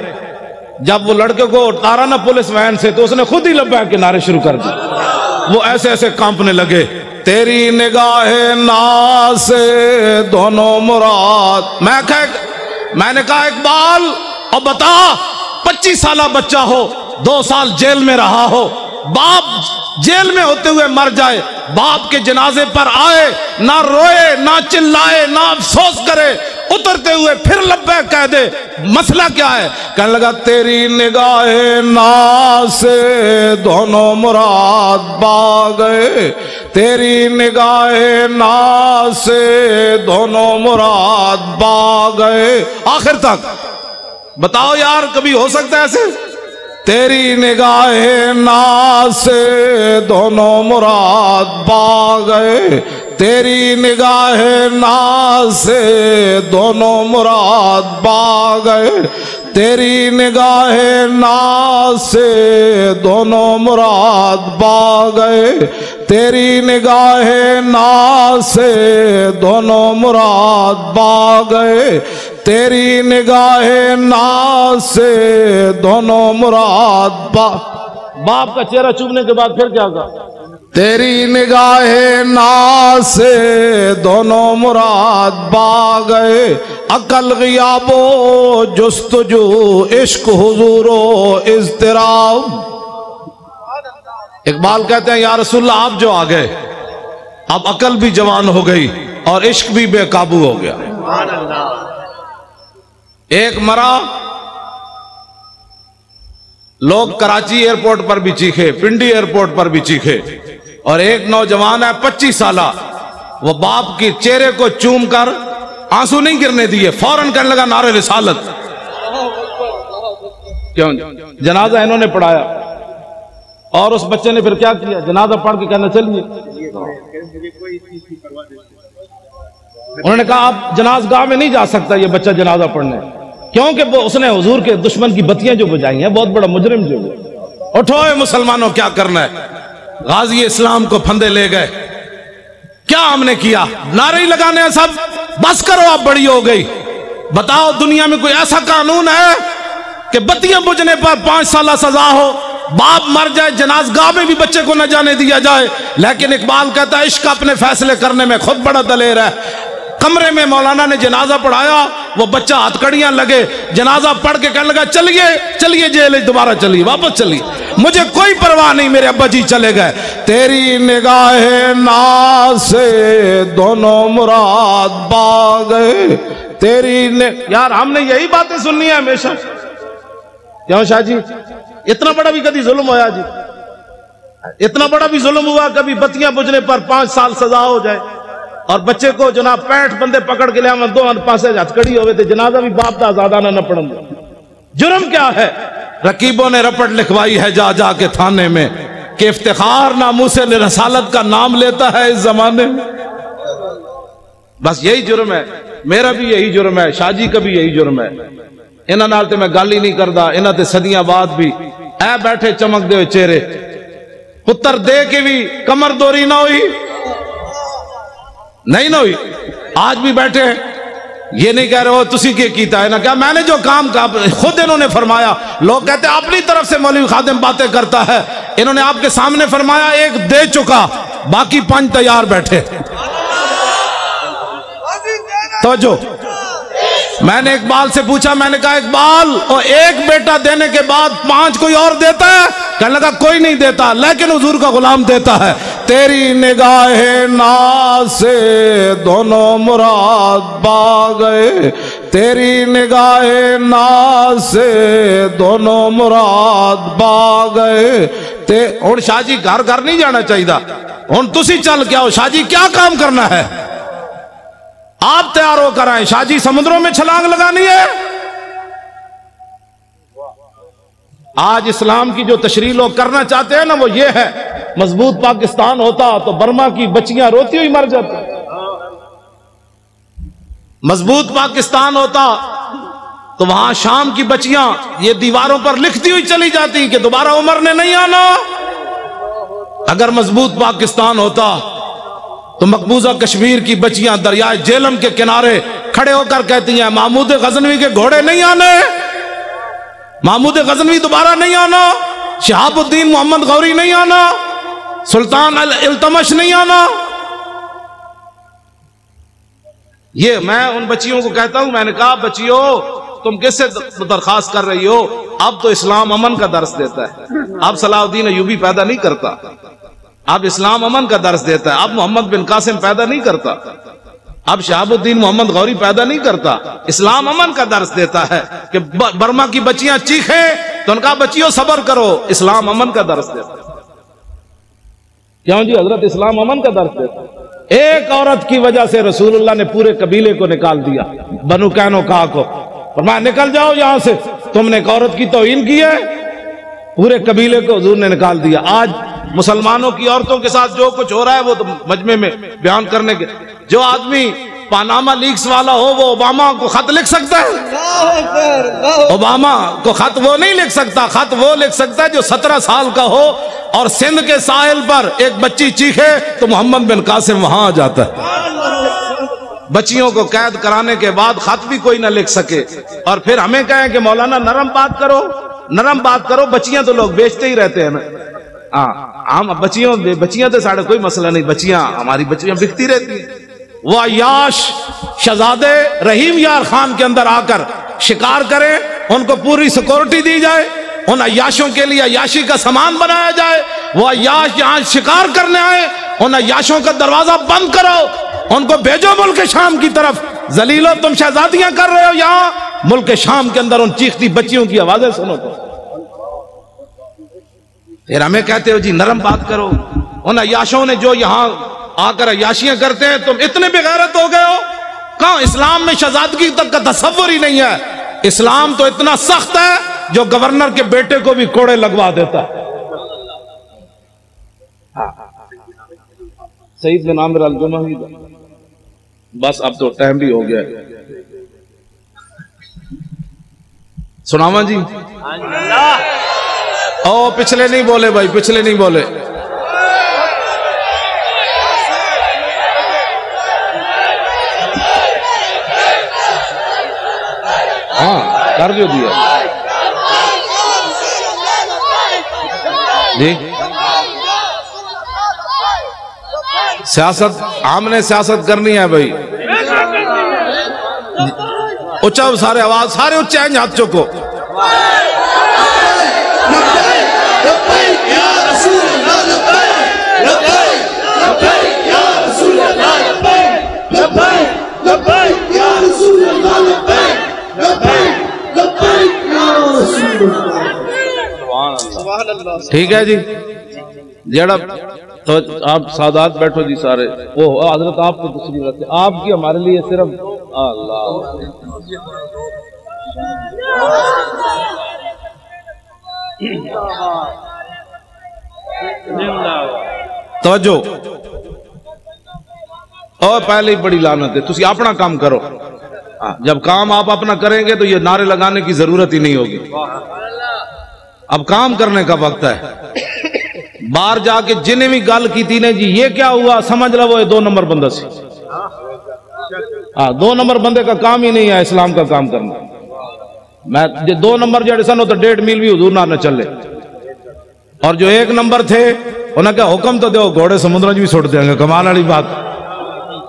जब वो लड़के को उतारा ना पुलिस वैन से, तो उसने खुद ही लब्बैक के नारे शुरू कर दिए। वो ऐसे ऐसे कांपने लगे, तेरी निगाहे नाज से दोनों मुराद। मैंने कहा इकबाल और बता, 25 साल बच्चा हो, 2 साल जेल में रहा हो, बाप जेल में होते हुए मर जाए, बाप के जनाजे पर आए, ना रोए, ना चिल्लाए, ना अफसोस करे, उतरते हुए फिर लब्बैक कह दे, मसला क्या है? कहने लगा तेरी निगाहे नाज से दोनों मुराद पा गए, तेरी निगाहे नाज से दोनों मुराद पा गए। आखिर तक बताओ यार, कभी हो सकता है ऐसे? तेरी निगाहे नाज से दोनों मुराद पा गए, तेरी निगाहे नाज से दोनों मुराद पा गए, तेरी निगाहे नाज से दोनों मुराद पा गए, तेरी निगाहे नाज से दोनों मुराद पा गए, तेरी निगाहे नाज से दोनों मुराद पा बाप का चेहरा चूमने के बाद फिर क्या कहा? तेरी निगाहे ना से दोनों मुराद बा गए, अकल गियाबो जुस्तजू इश्क हुजूरो इज़्तिराब। इकबाल कहते हैं या रसूलल्लाह आप जो आ गए, अब अकल भी जवान हो गई और इश्क भी बेकाबू हो गया। एक मरा, लोग कराची एयरपोर्ट पर भी चीखे, पिंडी एयरपोर्ट पर भी चीखे, और एक नौजवान है 25 साल, वो बाप के चेहरे को चूम कर आंसू नहीं गिरने दिए, फौरन कहने लगा नारे रिसालत। क्यों? जनाजा इन्होंने पढ़ाया और उस बच्चे ने फिर क्या किया? जनाजा पढ़ के कहना चलिए, उन्होंने कहा आप जनाजगाह में नहीं जा सकता ये बच्चा जनाजा पढ़ने, क्योंकि वो उसने हुजूर के दुश्मन की बत्तियां जो बुझाई हैं, बहुत बड़ा मुजरिम जो है। उठो मुसलमानों, क्या करना है? गाजी इस्लाम को फंदे ले गए। क्या हमने किया? नारे ही लगाने हैं सब, बस करो आप बड़ी हो गई। बताओ दुनिया में कोई ऐसा कानून है कि बत्तियां बुझने पर 5 साल सजा हो, बाप मर जाए जनाजगाह में भी बच्चे को न जाने दिया जाए? लेकिन इकबाल कहता है इश्क अपने फैसले करने में खुद बड़ा दलेर है। कमरे में मौलाना ने जनाजा पढ़ाया, वो बच्चा हथकड़ियां लगे, जनाजा पढ़ के कहने लगा चलिए चलिए जेल, दोबारा चलिए, वापस चलिए, मुझे कोई परवाह नहीं, मेरे अब्बा जी चले गए। तेरी निगाहे ना से दोनों मुराद पा गए, तेरी ने यार हमने यही बातें सुननी है हमेशा। क्यों शाह जी? इतना बड़ा भी कभी जुल्म होया जी? इतना बड़ा भी जुल्म हुआ कभी बत्तियां बुझने पर 5 साल सजा हो जाए और बच्चे को जनाब 65 बंदे पकड़ के लिया, 2 पासे हथकड़ी हो गए, जनाजा भी बाप का आजादा न पढ़न। जुर्म क्या है? रकीबों ने रपट लिखवाई है जा जा के थाने में कि इफ्तिखार नामूसे रसालत का नाम लेता है इस जमाने में। बस यही जुर्म है, मेरा भी यही जुर्म है, शाहजी का भी यही जुर्म है। इन्हां नाल ते मैं गल ही नहीं करता, इन्हां ते सदियां बाद भी ऐ बैठे चमकदे हुए चेहरे, पुत्र दे के भी कमर दोरी ना हुई, नहीं ना हुई, आज भी बैठे हैं। ये नहीं कह रहे हो तुसी के कीता है ना, क्या मैंने जो काम का खुद इन्होंने फरमाया। लोग कहते हैं अपनी तरफ से मौलवी खादिम बातें करता है, इन्होंने आपके सामने फरमाया एक दे चुका, बाकी 5 तैयार बैठे। तो जो मैंने इकबाल से पूछा, मैंने कहा इकबाल और एक बेटा देने के बाद 5 कोई और देता है? कहने लगा कोई नहीं देता, लेकिन हुजूर का गुलाम देता है। तेरी निगाहे ना से दोनों मुराद पा गए, तेरी निगाहे ना से दोनों मुराद पा गए। ते हुण शाह जी घर घर नहीं जाना चाहिए, हुण तुसी चल के आओ। शाह जी क्या काम करना है? आप तैयार होकर आए। शाह जी समुद्रों में छलांग लगानी है। आज इस्लाम की जो तशरीह लोग करना चाहते हैं ना, वो ये है मजबूत पाकिस्तान होता तो बर्मा की बच्चियां रोती हुई मर जाती, मजबूत पाकिस्तान होता तो वहां शाम की बच्चियां ये दीवारों पर लिखती हुई चली जाती कि दोबारा उमर ने नहीं आना। अगर मजबूत पाकिस्तान होता तो मकबूजा कश्मीर की बच्चियां दरियाए जेलम के किनारे खड़े होकर कहती हैं महमूद गजनवी के घोड़े नहीं आने, महमूद गजनवी दोबारा नहीं आना, शहाबुद्दीन मोहम्मद गौरी नहीं आना, सुल्तान अल इल्तमश नहीं आना। ये मैं उन बच्चियों को कहता हूं, मैंने कहा बच्चियों तुम किससे दरखास्त कर रही हो? अब तो इस्लाम अमन का दर्स देता है, अब सलाहुद्दीन अय्यूबी पैदा नहीं करता, अब इस्लाम अमन का दर्स देता है, अब मोहम्मद बिन कासिम पैदा नहीं करता, अब शहाबुद्दीन मोहम्मद गौरी पैदा नहीं करता। इस्लाम अमन का दर्स देता है कि बर्मा की बच्चियां चीखे तो उनका बच्चियों सब्र करो, इस्लाम अमन का दर्स देता है। क्यों जी हजरत? इस्लाम अमन का दर्स देता है। एक औरत की वजह से रसूलुल्लाह ने पूरे कबीले को निकाल दिया, बनु कैनुका को, फरमाया निकल जाओ यहां से, तुमने एक औरत की तौहीन की है, पूरे कबीले को हुजूर ने निकाल दिया। आज मुसलमानों की औरतों के साथ जो कुछ हो रहा है वो तो मजमे में बयान करने के, जो आदमी पानामा लीक्स वाला हो वो ओबामा को खत लिख सकता है? ओबामा को खत वो नहीं लिख सकता, खत वो लिख सकता है जो 17 साल का हो और सिंध के साहिल पर एक बच्ची चीखे तो मोहम्मद बिन कासिम वहां आ जाता है। बच्चियों को कैद कराने के बाद खत भी कोई ना लिख सके और फिर हमें कहें कि मौलाना नरम बात करो, नरम बात करो। बच्चियां तो लोग बेचते ही रहते हैं ना, हाँ हम बच्चियां तो साढ़े कोई मसला नहीं, बच्चियां हमारी बच्चियां बिकती रहती हैं। वो अय्याश शहजादे रहीम यार खान के अंदर आकर शिकार करें, उनको पूरी सिक्योरिटी दी जाए, उन अय्याशों के लिए अय्याशी का सामान बनाया जाए। वो अय्याश यहां शिकार करने आए, उन अय्याशों का दरवाजा बंद करो, उनको भेजो मुल्क शाम की तरफ। जलीलो तुम शहजादियां कर रहे हो यहां मुल्क शाम के अंदर, उन चीखती बच्चियों की आवाजें सुनो तो फिर हमें कहते हो जी नरम बात करो। उन अय्याशों ने जो यहां आकर अय्याशियां करते हैं, तुम इतने बेगैरत हो गए हो। कहां इस्लाम में शहजादगी तक का तसव्वुर ही नहीं है। इस्लाम तो इतना सख्त है जो गवर्नर के बेटे को भी कोड़े लगवा देता है। सईद बिन आमिर अल-जुमही, बस अब तो टाइम भी हो गया। सुनावा जी? ओ पिछले नहीं बोले भाई, पिछले नहीं बोले। हाँ कर जो दिया जी। सियासत हमने सियासत करनी है भाई। उच्चा सारे आवाज, सारे उच्चे हैं, हाथ चुको। ठीक है जी, जेड़ा तो आप सादात बैठो जी सारे। वो हजरत आपको तस्लीम रखते, आपकी हमारे लिए सिर्फ अल्लाह। तवज्जो, और पहले ही बड़ी लानत है, तुसी अपना काम करो। जब काम आप अपना करेंगे तो ये नारे लगाने की जरूरत ही नहीं होगी। अब काम करने का वक्त है। बाहर जाके जिन्हें भी गल की थी ने जी ये क्या हुआ, समझ लो वो 2 नंबर बंदा से। हाँ 2 नंबर बंदे का काम ही नहीं है इस्लाम का काम करना। मैं 2 नंबर जड़े सन तो 1.5 मील भी हुजूर ना न चले। और जो 1 नंबर थे उन्हें क्या हुक्म तो दो, घोड़े समुद्र भी छोड़ देंगे। कमाल वाली बात।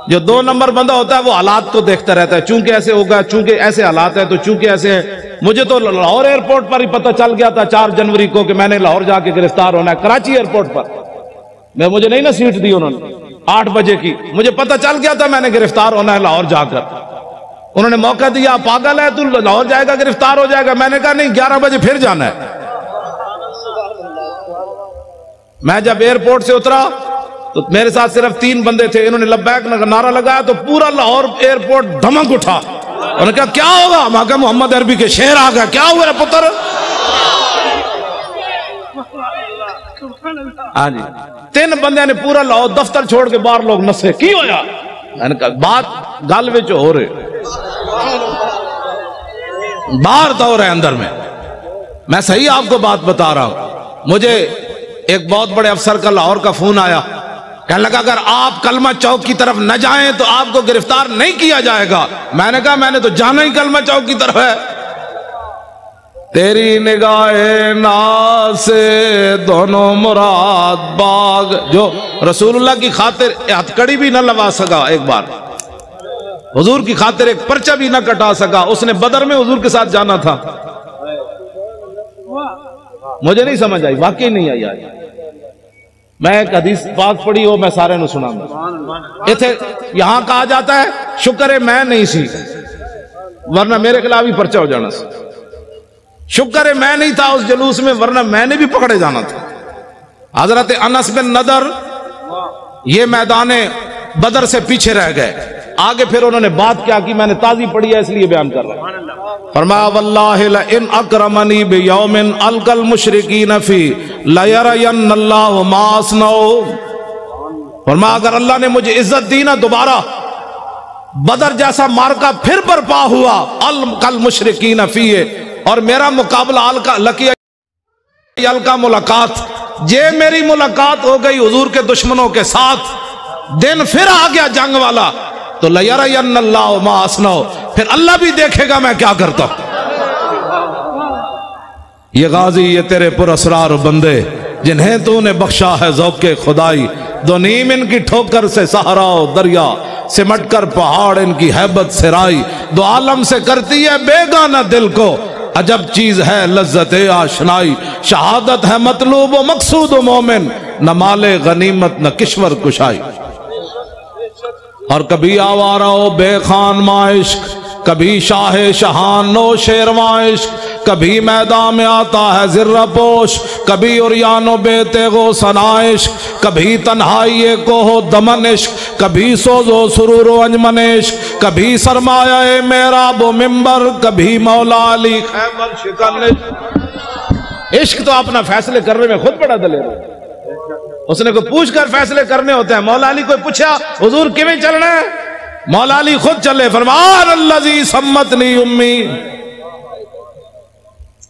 जो 2 नंबर बंदा होता है वो हालात को देखता रहता है, चूंकि ऐसे होगा, चूंकि ऐसे हालात है, तो चूंकि ऐसे है। मुझे तो लाहौर एयरपोर्ट पर ही पता चल गया था 4 जनवरी को कि मैंने लाहौर जाके गिरफ्तार होना है। कराची एयरपोर्ट पर मुझे नहीं ना सीट दी उन्होंने 8 बजे की, मुझे पता चल गया था मैंने गिरफ्तार होना है लाहौर जाकर। उन्होंने मौका दिया, पागल है तू, लाहौर जाएगा गिरफ्तार हो जाएगा। मैंने कहा नहीं, 11 बजे फिर जाना है। मैं जब एयरपोर्ट से उतरा तो मेरे साथ सिर्फ 3 बंदे थे। इन्होंने लब्बैक नारा लगाया तो पूरा लाहौर एयरपोर्ट धमक उठा। उन्होंने कहा क्या होगा? मैं कहा मोहम्मद अरबी के शेर आ गया। क्या हुआ पुत्र? हाँ जी, 3 बंदे ने पूरा लाहौर दफ्तर छोड़ के बाहर लोग नसे। की होया? मैंने कहा बात गल विच हो रहे, बाहर तो हो रहे अंदर में। मैं सही आपको बात बता रहा हूं। मुझे एक बहुत बड़े अफसर का लाहौर का फोन आया, कहने लगा अगर आप कलमा चौक की तरफ न जाएं तो आपको गिरफ्तार नहीं किया जाएगा। मैंने कहा मैंने तो जाना ही कलमा चौक की तरफ है। तेरी निगाहे नाज से दोनों मुराद बाग, जो रसूलुल्लाह की खातिर हथकड़ी भी न लगा सका, एक बार हुजूर की खातिर एक पर्चा भी न कटा सका, उसने बदर में हुजूर के साथ जाना था। मुझे नहीं समझ आई, वाकई नहीं आई। आज मैं एक हदीस पाक पढ़ी हो, मैं सारे नु सुनाऊंगा। इथे यहां कहा जाता है शुक्र है मैं नहीं सी, वरना मेरे खिलाफ ही पर्चा हो जाना। शुक्र है मैं नहीं था उस जुलूस में, वरना मैंने भी पकड़े जाना था। हजरत अनस बिन नदर ये मैदाने बदर से पीछे रह गए। आगे फिर उन्होंने बात क्या की, मैंने ताजी पढ़ी है इसलिए बयान कर रहा हूं। फरमाया वल्लाहि इन अकरमनी बियौमिन अलकल मुशरिकीन फी लयरयन्नल्लाहु मा अस्नऊ। फरमाया अगर अल्लाह ने मुझे इज्जत दी ना, दोबारा बदर जैसा मार्का फिर बर्पा हुआ अलकल मुशरिकीन फी, और मेरा मुकाबला अलका लकी अलका मुलाकात, जे मेरी मुलाकात हो गई हुजूर के दुश्मनों के साथ, दिन फिर आ गया जंग वाला, तो लयरयन्नल्लाहु मा अस्नऊ, फिर अल्लाह भी देखेगा मैं क्या करता हूं। ये गाजी, ये तेरे पुरअसरार बंदे, जिन्हें तूने बख्शा है ज़ौक़े खुदाई। दो नीम इनकी ठोकर से सहारा दरिया, सिमट कर पहाड़ इनकी हैबत सिराई। दो आलम से करती है बेगाना दिल को, अजब चीज है लज्जत आशनाई। शहादत है मतलूब व मकसूद व मोमिन, न माले गनीमत न किश्वर कुशाई। और कभी आवारा हो बेखान माइश्क, कभी शाहे शहान नो शेरवाइश, कभी मैदान में आता है जिर्रा पोश, कभी उरियानो बेते गो सनाइश, कभी तन्हाई को हो दमनिश, कभी सोजो सुरूरो अंजमनिश, कभी सरमाया मेरा बो मिंबर, कभी मौला अली खैबर शिकनिश। इश्क तो अपना फैसले करने में खुद बड़ा दलेर है, उसने को पूछ कर फैसले करने होते हैं। मौला अली को पूछा हुजूर किवें चलना है, मौला अली खुद चले, फरमान अल्लज़ी सम्मतनी उम्मी।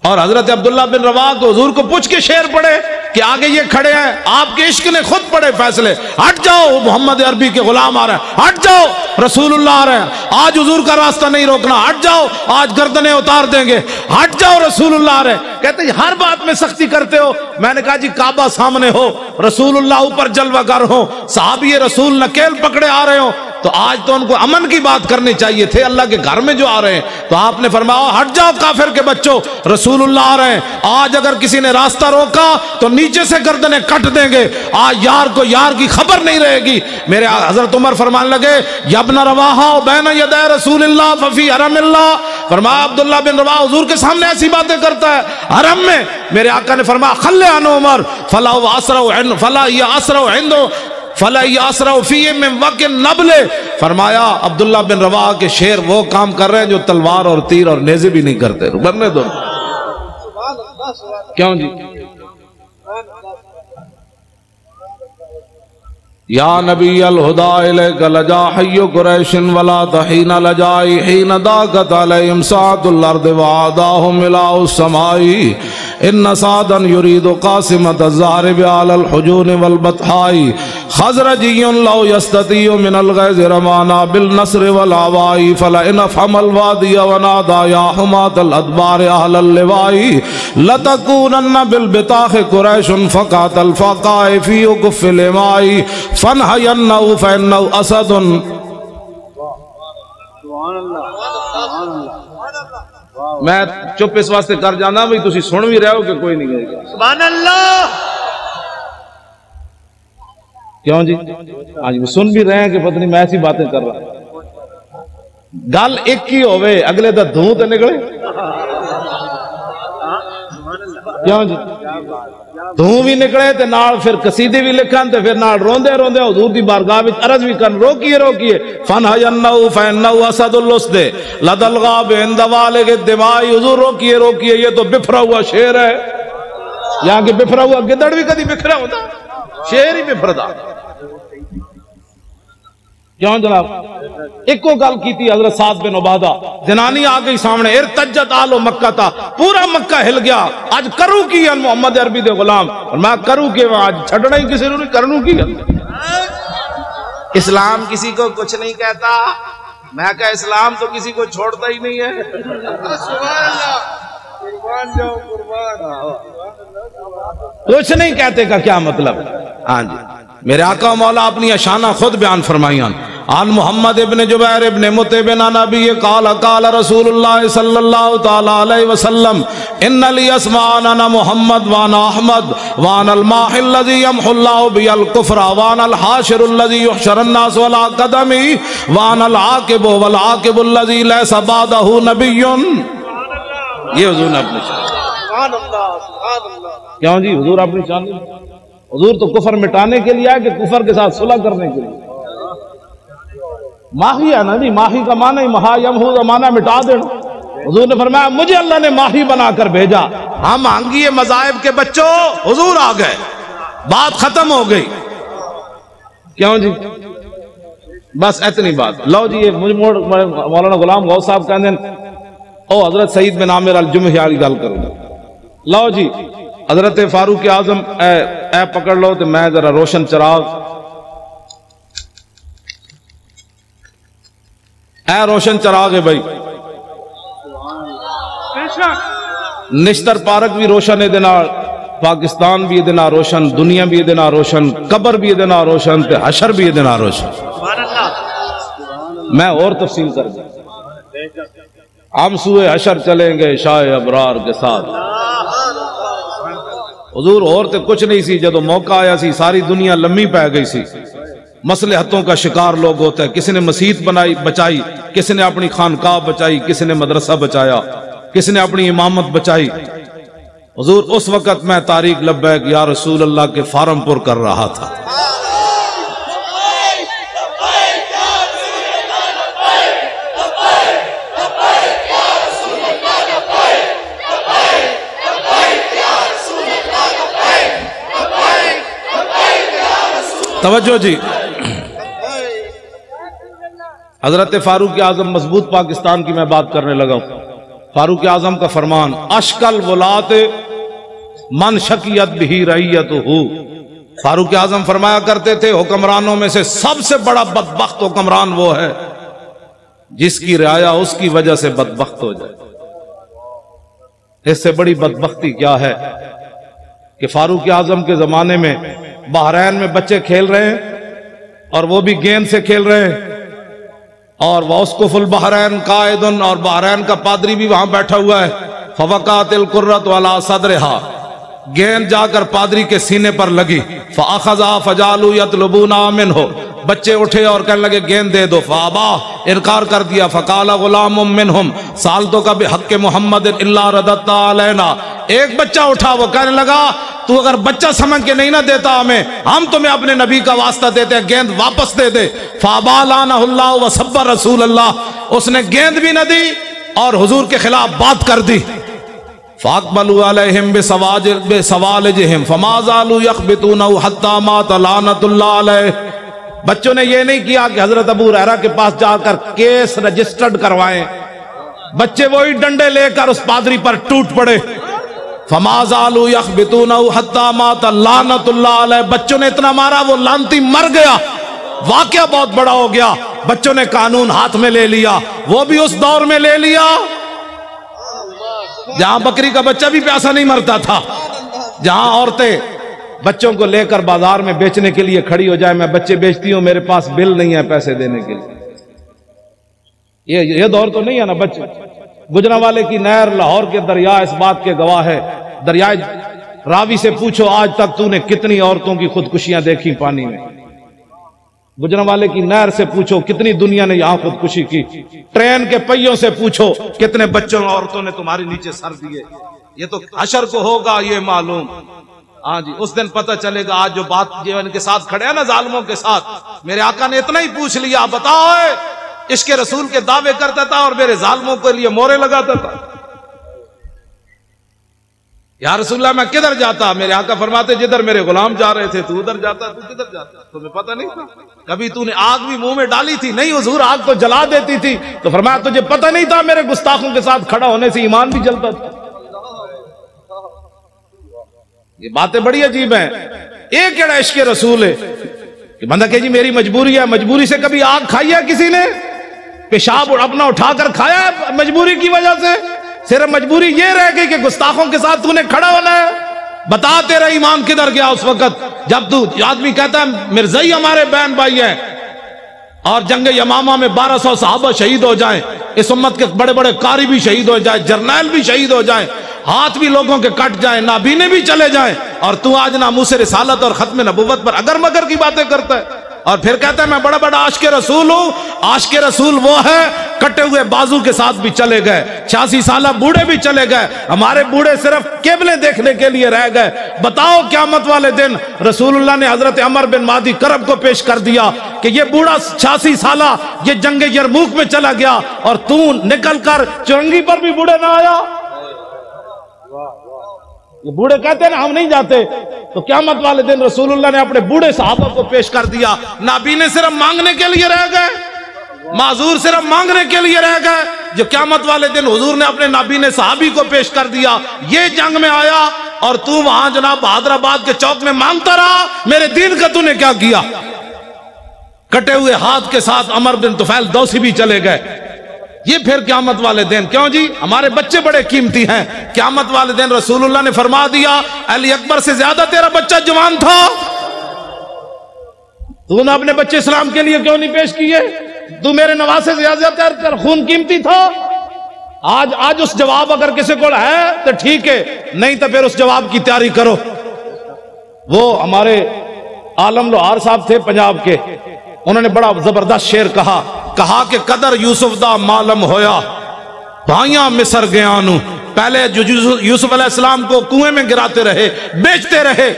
और हजरत अब्दुल्ला बिन रवाह को हुजूर को पूछ के शेर पढ़े कि आगे ये खड़े हैं, आपके इश्क ने खुद पढ़े फैसले, हट जाओ मोहम्मद अरबी के गुलाम आ रहे हैं, हट जाओ रसूलुल्लाह आ रहे हैं, आज हुजूर का रास्ता नहीं रोकना, हट जाओ आज गर्दनें उतार देंगे, हट जाओ रसूलुल्लाह आ रहे हैं। कहते हर बात में सख्ती करते हो। मैंने कहा जी काबा सामने हो, रसूलुल्लाह ऊपर जलवागर हो, सहाबी रसूल नकेल पकड़े आ रहे हो, तो आज तो उनको अमन की बात करनी चाहिए थे, अल्लाह के घर में जो आ रहे हैं। तो आपने फरमाया हट जाओ काफिर के बच्चों, रसूलुल्लाह आ रहे हैं, आज अगर किसी ने रास्ता रोका तो नीचे से गर्दनें कट देंगे, आज यार को यार की खबर नहीं रहेगी। मेरे हजरत उमर फरमान लगे यब्न रवाहा बैन यदै रसूलिल्लाह फफी हरमिल्लाह, फरमाया अब्दुल्ला बिन रवाह हुजूर के सामने ऐसी बातें करता है हरम में। मेरे आका ने फरमाया खल्ले अन उमर फला असरा फला या असरा हिंदो फला यासराफी में वक़्त नबले। फरमाया अब्दुल्ला बिन रवाह के शेर वो काम कर रहे हैं जो तलवार और तीर और नेज़े भी नहीं करते, बनने दो। क्यों जी? या नबी अल हुदा इलैका लजा हय्यु कुरैशिन वला तहीना लजाई हीना दाकत अलैहिम साअतुल अर्द व आदाहुम मिलाउ समाई इन सादन युरीदु कासिमत ज़ारिब अलल हुजून वल बतहाई खज़रजियुन लौ यस्ततियु मिनल गैज़ रमाना बिल नस्र वल आवाई फला इन फमल वादिया व नादा या हुमातल अदबार अहलल लिवाई लतकूनन्न बिल बिताख़ कुरैशुन फ़क़ातल फ़क़ाए फ़ी उक़फ़िल इमाई फनहयन्नहु फ़इन्नहु असदुन। मैं चुप इस वास्ते कर जाना भाई तुसी सुन भी रहे हो कि कोई नहीं कहेगा सुभान अल्लाह। क्यों जी? आज भी सुन भी रहे हैं कि पता नहीं मैं ऐसी बातें कर रहा, गल एक ही होवे अगले दा धूं ते निकले। क्यों जी? धूं भी निकले ते नाल फिर कसीदे भी लिखन ते फिर नाल रोंदे रोंदे हुजूर दी बारगाह विच अर्ज भी करन रोकिए रोकिए फनहयन्नहु फइन्नहु असदुल लुस्द लदल गाब इंद वालिग दिमाई। हुजूर रोकिए रोकिए ये तो बिखरा हुआ शेर है, यहाँ के बिखरा हुआ गिदड़ भी कभी बिखरा होता, शेर ही बिखरदा। क्यों जनाब? एको गल की थी हजरत साद बिन उबादा, जनानी आ गई सामने, इर्तज्जत आलो मक्का था, पूरा मक्का हिल गया, आज करूं की मोहम्मद अरबी दे गुलाम, और मैं करूं के आज छड़ना ही किसी ने करूं की। इस्लाम किसी को कुछ नहीं कहता, मैं कहा इस्लाम तो किसी को छोड़ता ही नहीं है। कुछ नहीं कहते का क्या मतलब? हाँ जी, मेरे आका मौला अपनी अशाना खुद बयान फरमाइयान। आन मोहम्मद इब्न जुबैर इब्न मुतइबिन नबी काल काल रसूलुल्लाह सल्लल्लाहु तआला अलैहि वसल्लम इन्ना ली अस्मान अना मोहम्मद वाना अहमद वानल माहिल लज़ी यमहुल्लाहु बिल कुफ्र वानल हाशिरुल लज़ी युहशरन नास वला कदमी वानल आकिबु वल आकिबुल लज़ी लैसा बादहु नबियुन। ये हुजूर ने अपनी शान। क्यों जी? हुजूर अपनी शान, हुजूर तो कुफर मिटाने के लिए आए कि कुफर के साथ सुलह करने के लिए? माही है ना जी, माही का माना ही महा यमहू का माना मिटा देना। हुजूर ने फरमाया मुझे अल्लाह ने माही बनाकर भेजा। हम मांगिए मज़ाहिब के बच्चों, हुजूर आ गए, बात खत्म हो गई। क्यों जी? बस इतनी बात। लो जी, ये मुझे मौलाना गुलाम गौस साहब कहते ओ हजरत सईद बिन आमिर अल जुमही वाली गल करूंगा। लो जी, हजरत फारूक आजम ए पकड़ लो तो मैं जरा रोशन चराग, ए रोशन चराग है भाई, निश्तर पारक भी रोशन है, पाकिस्तान भी देना रोशन, दुनिया भी देना रोशन, कब्र भी देना रोशन, ते हशर भी देना रोशन। मैं और तफसील कर दूं, हम सुए हशर चलेंगे शाह अबरार के साथ। हुजूर और तो कुछ नहीं सी, जो मौका आया सी सारी दुनिया लम्मी पै गई सी। मसलहतों का शिकार लोग होते हैं, किसी ने मस्जिद बनाई बचाई, किसी ने अपनी खानकाह बचाई, किसी ने मदरसा बचाया, किसी ने अपनी इमामत बचाई। हुजूर उस वक़्त मैं तारीक लब्बैक या रसूल अल्लाह के फार्म पुर कर रहा था। तवज्जो जी, हजरत फारूक आजम मजबूत पाकिस्तान की मैं बात करने लगा हूं। फारूक आजम का फरमान, अशकल वलात मन शकियत भी रैयत हो। फारूक आजम फरमाया करते थे, हुक्मरानों में से सबसे बड़ा बदबख्त हुक्मरान वो है जिसकी रियाया उसकी वजह से बदबख्त हो जाए। इससे बड़ी बदबख्ती क्या है कि फारूक आजम के जमाने में बहरैन में बच्चे खेल रहे हैं और वो भी गेंद से खेल रहे हैं, और वस्कुफुल बहरैन कायदुन, और बहरैन का पादरी भी वहां बैठा हुआ है। फवकातिल कुर्रत वाला सदरहा, गेंद जाकर पादरी के सीने पर लगी। फअखज़ा फजालू यतलबूना मिन्हु, बच्चे उठे और कहने लगे गेंद दे दो। फाबा, इनकार कर दिया। फकाला गुलामुम मिनहुम सालतो का बिहक़्क़े मुहम्मद इल्ला रदत्ता अलैना, एक बच्चा उठा, वो कहने लगा तू अगर बच्चा समझ के नहीं ना देता हमें, हम तुम्हें अपने नबी का वास्ता देते हैं, गेंद वापस दे दे। फाबालानहुल्लाह व सब्बा रसूल अल्लाह, उसने गेंद भी न दी और हुजूर के खिलाफ बात कर दी। फाकबलू अलैहिम बिसवालिहिम फमाज़ालू यख़बितूना हत्ता मात लानतुल्लाह अलैहि। बच्चों ने यह नहीं किया कि हजरत अबू हुरैरा के पास जाकर केस रजिस्टर्ड करवाएं, बच्चे वही डंडे लेकर उस पादरी पर टूट पड़े। फमाज़ालू यख़बितूना हत्ता मात लानतुल्लाह अलैहि, बच्चों ने इतना मारा वो लानती मर गया। वाकया बहुत बड़ा हो गया, बच्चों ने कानून हाथ में ले लिया, वो भी उस दौर में ले लिया जहां बकरी का बच्चा भी प्यासा नहीं मरता था, जहां औरतें बच्चों को लेकर बाजार में बेचने के लिए खड़ी हो जाए, मैं बच्चे बेचती हूं, मेरे पास बिल नहीं है पैसे देने के लिए। ये दौर तो नहीं है ना। बच्चे गुजरांवाले की नहर, लाहौर के दरिया इस बात के गवाह है। दरियाए रावी से पूछो आज तक तूने कितनी औरतों की खुदकुशियां देखी पानी में। गुजरांवाले की नहर से पूछो कितनी दुनिया ने यहां खुदकुशी की। ट्रेन के पहियों से पूछो कितने बच्चों और औरतों ने तुम्हारे नीचे सर दिए। ये तो हशर को होगा ये मालूम। हाँ जी, उस दिन पता चलेगा। आज जो बात जो इनके साथ खड़े हैं ना जालिमों के साथ, मेरे आका ने इतना ही पूछ लिया, बताओ इसके रसूल के दावे करता था और मेरे जालिमों के लिए मोहरे लगाता था। या रसूलल्लाह मैं किधर जाता? मेरे आका फरमाते जिधर मेरे गुलाम जा रहे थे तू उधर जाता। तू किधर जाता? तुम्हें पता नहीं था? कभी तूने आग भी मुंह में डाली थी? नहीं हुजूर, आग तो जला देती थी। तो फरमाया तुझे पता नहीं था मेरे गुस्ताखों के साथ खड़ा होने से ईमान भी जलता था। ये बातें बड़ी अजीब हैं। एक केड़ा इश्क़ रसूल है कि बंदा कहे जी मेरी मजबूरी है। मजबूरी से कभी आग खाई है किसी ने? पेशाब अपना उठाकर खाया है मजबूरी की वजह से? सिर्फ मजबूरी ये रह गई कि गुस्ताखों के साथ तूने खड़ा होना है। बता तेरा ईमान किधर गया उस वक्त जब तू आदमी कहता है मिर्ज़ाई हमारे बहन भाई है और जंग यमामा में 1200 सहाबा शहीद हो जाएं, इस उम्मत के बड़े बड़े कारी भी शहीद हो जाए, जर्नैल भी शहीद हो जाए, हाथ भी लोगों के कट जाए, नाबीने भी चले जाए, और तू आज नामूस रिसालत और खत्म नबुव्वत पर अगर मगर की बातें करता है और फिर कहता है मैं बड़ा बड़ा आशिक़ रसूल हूं। आशिक़ रसूल वो है कटे हुए बाजू के साथ भी चले गए, 86 साल बूढ़े भी चले गए, हमारे बूढ़े सिर्फ केबलें देखने के लिए रह गए। बताओ क़यामत वाले दिन रसूलुल्लाह ने हजरत अमर बिन मादी करब को पेश कर दिया कि ये बूढ़ा 86 साल ये जंग यरमूक में चला गया और तू निकल कर चुरंगी पर भी बूढ़े ना आया। ये बूढ़े कहते ना हम नहीं जाते, तो क़यामत वाले दिन रसूलुल्लाह ने अपने बूढ़े सहाबा को पेश कर दिया। नाबीने सिर्फ मांगने के लिए रह गए, माजूर सिर्फ मांगने के लिए रह गए, जो क़यामत वाले दिन हुजूर ने अपने नाबीने सहाबी को पेश कर दिया। ये जंग में आया और तू वहां जनाब हैदराबाद के चौक में मांगता रहा, मेरे दीन का तूने क्या किया? कटे हुए हाथ के साथ अमर बिन तुफैल दौसी भी चले गए। ये फिर क़यामत वाले दिन, क्यों जी, हमारे बच्चे बड़े कीमती हैं। क़यामत वाले दिन रसूलुल्लाह ने फरमा दिया, अली अकबर से ज्यादा तेरा बच्चा जवान था, तूने अपने बच्चे इस्लाम के लिए क्यों नहीं पेश किए? तू मेरे नवासे से ज्यादा तेरा खून कीमती था। आज उस जवाब अगर किसी को है तो ठीक है, नहीं तो फिर उस जवाब की तैयारी करो। वो हमारे आलम लोहार साहब थे पंजाब के, उन्होंने बड़ा जबरदस्त शेर कहा कि कदर यूसुफ दा मालम होया भाइयां मिसर गया नू। पहले जो यूसुफ अलैहिस्सलाम को कुएं में गिराते रहे, बेचते रहे,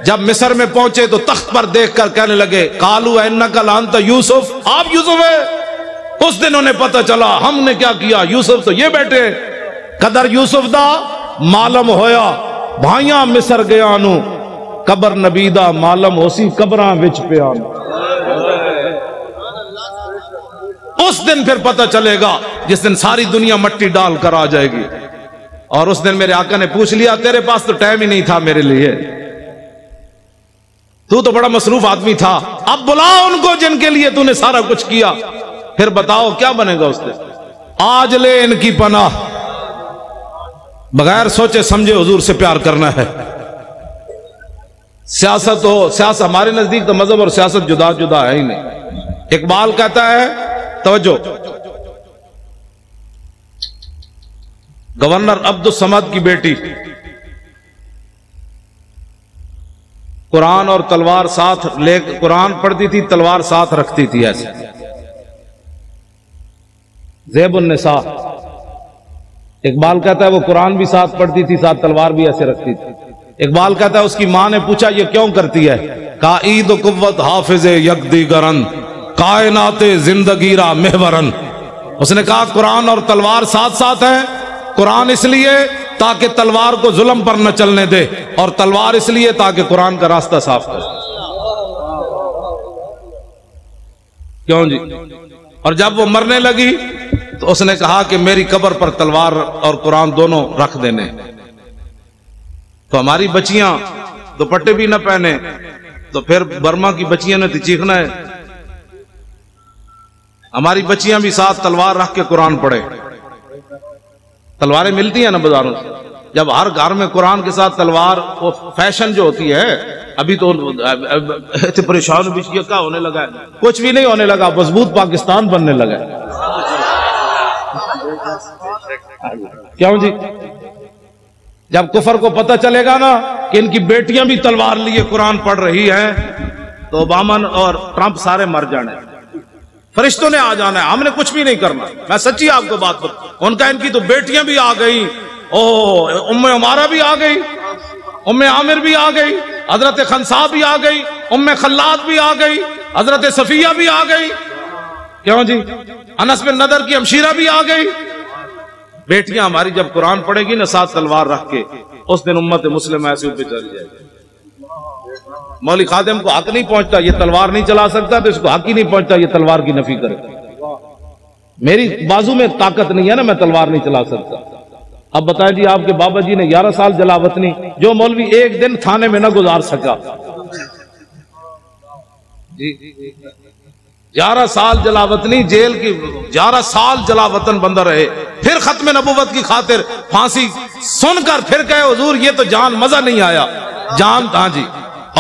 जब मिस्र में पहुंचे तो तख्त पर देखकर कहने लगे, कालू इन्नका लांता यूसुफ, आप यूसुफ है। उस दिन उन्हें पता चला हमने क्या किया, यूसुफ तो ये बैठे। कदर यूसुफ दा मालम होया भाइयां मिसर गया नू, कबर नबी दा मालम होसी कबरां विच पिया। उस दिन फिर पता चलेगा जिस दिन सारी दुनिया मट्टी डाल कर आ जाएगी। और उस दिन मेरे आका ने पूछ लिया, तेरे पास तो टाइम ही नहीं था मेरे लिए, तू तो बड़ा मसरूफ आदमी था, अब बुलाओ उनको जिनके लिए तूने सारा कुछ किया, फिर बताओ क्या बनेगा उस दिन। आज ले इनकी पनाह, बगैर सोचे समझे हुजूर से प्यार करना है। सियासत हो, सियासत हमारे नजदीक तो मजहब और सियासत जुदा जुदा है ही नहीं। इकबाल कहता है, तवज्जो, गवर्नर अब्दुल समद की बेटी कुरान और तलवार साथ ले, कुरान पढ़ती थी, तलवार साथ रखती थी ऐसे। ज़ैबुन निसा, इकबाल कहता है वो कुरान भी साथ पढ़ती थी, साथ तलवार भी ऐसे रखती थी। इकबाल कहता है उसकी मां ने पूछा ये क्यों करती है? का ईद कुव्वत हाफिज यकदी गरन कायनाते जिंदगीरा मेहवरन। उसने कहा कुरान और तलवार साथ साथ है, कुरान इसलिए ताकि तलवार को जुल्म पर न चलने दे, और तलवार इसलिए ताकि कुरान का रास्ता साफ करे। क्यों जी? और जब वो मरने लगी तो उसने कहा कि मेरी कब्र पर तलवार और कुरान दोनों रख देने। तो हमारी बच्चियां दुपट्टे भी न पहने तो फिर बर्मा की बच्चियां ने तो चीखना है। हमारी बच्चियां भी साथ तलवार रख के कुरान पढ़े। तलवारें मिलती हैं ना बाजारों से, जब हर घर में कुरान के साथ तलवार, वो फैशन जो होती है, अभी तो परेशान भी क्या होने लगा है, कुछ भी नहीं होने लगा, मजबूत पाकिस्तान बनने लगा। क्यों जी? जब कुफर को पता चलेगा ना कि इनकी बेटियां भी तलवार लिए कुरान पढ़ रही हैं, तो ओबामा और ट्रंप सारे मर जाने, फरिश्तों ने आ जाना है, हमने कुछ भी नहीं करना। मैं सच्ची आपको बात बताऊं, उनका इनकी तो बेटियां भी आ गई, उम्मे उमारा भी आ गई, उम्मे आमिर भी आ गई, हजरत खनसा भी आ गई, उम्मे खल्लाद भी आ गई, हजरत सफिया भी आ गई। क्यों जी? अनस बिन नदर की हमशीरा भी आ गई। बेटियां हमारी जब कुरान पढ़ेगी ना साथ तलवार रख के, उस दिन उम्मत मुस्लिम ऐसे ऊपर चली जाएगी। मौली खादिम को हक नहीं पहुंचता, ये तलवार नहीं चला सकता, तो इसको हक ही नहीं पहुंचता ये तलवार की नफी करे। मेरी बाजू में ताकत नहीं है ना, मैं तलवार नहीं चला सकता। अब बताएं जी, आपके बाबा जी ने 11 साल जलावतनी, जो मौलवी एक दिन थाने में ना गुजार सका, 11 साल जलावतनी जेल की, 11 साल जलावतन बंदा रहे, फिर खत्म नबूवत की खातिर फांसी सुनकर फिर कहे हुजूर ये तो जान मजा नहीं आया, जान। हाँ जी,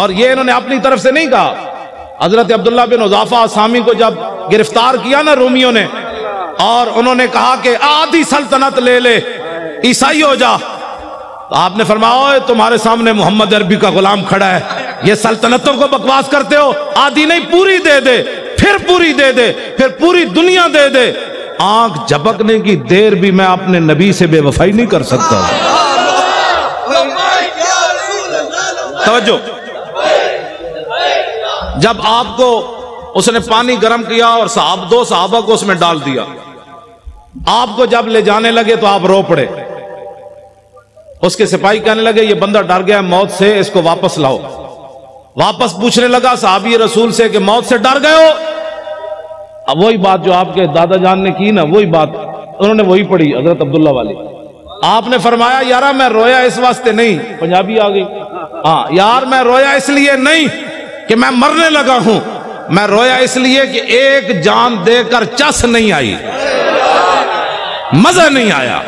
और ये इन्होंने अपनी तरफ से नहीं कहा। हजरत अब्दुल्ला बिन उज़ाफा असामी को जब गिरफ्तार किया ना रोमियों ने, और उन्होंने कहा कि आधी सल्तनत ले ले, ईसाई हो जा, तो आपने फरमाया तुम्हारे सामने मोहम्मद अरबी का गुलाम खड़ा है, ये सल्तनतों को बकवास करते हो, आधी नहीं पूरी दे दे, फिर पूरी दे दे, फिर पूरी दुनिया दे दे। आंख झपकने की देर भी मैं अपने नबी से बेवफाई नहीं कर सकता। तवज्जो, जब आपको उसने पानी गर्म किया और दो सहाबा को उसमें डाल दिया, आपको जब ले जाने लगे तो आप रो पड़े। उसके सिपाही कहने लगे ये बंदा डर गया मौत से, इसको वापस लाओ। वापस पूछने लगा साहबी रसूल से कि मौत से डर गए हो? अब वही बात जो आपके दादा जान ने की ना, वही बात उन्होंने वही पढ़ी हजरत अब्दुल्ला वाली। आपने फरमाया यार मैं रोया इस वास्ते नहीं, पंजाबी आ गई, हाँ यार मैं रोया इसलिए नहीं कि मैं मरने लगा हूं, मैं रोया इसलिए कि एक जान देकर चस नहीं आई। मजा नहीं आया।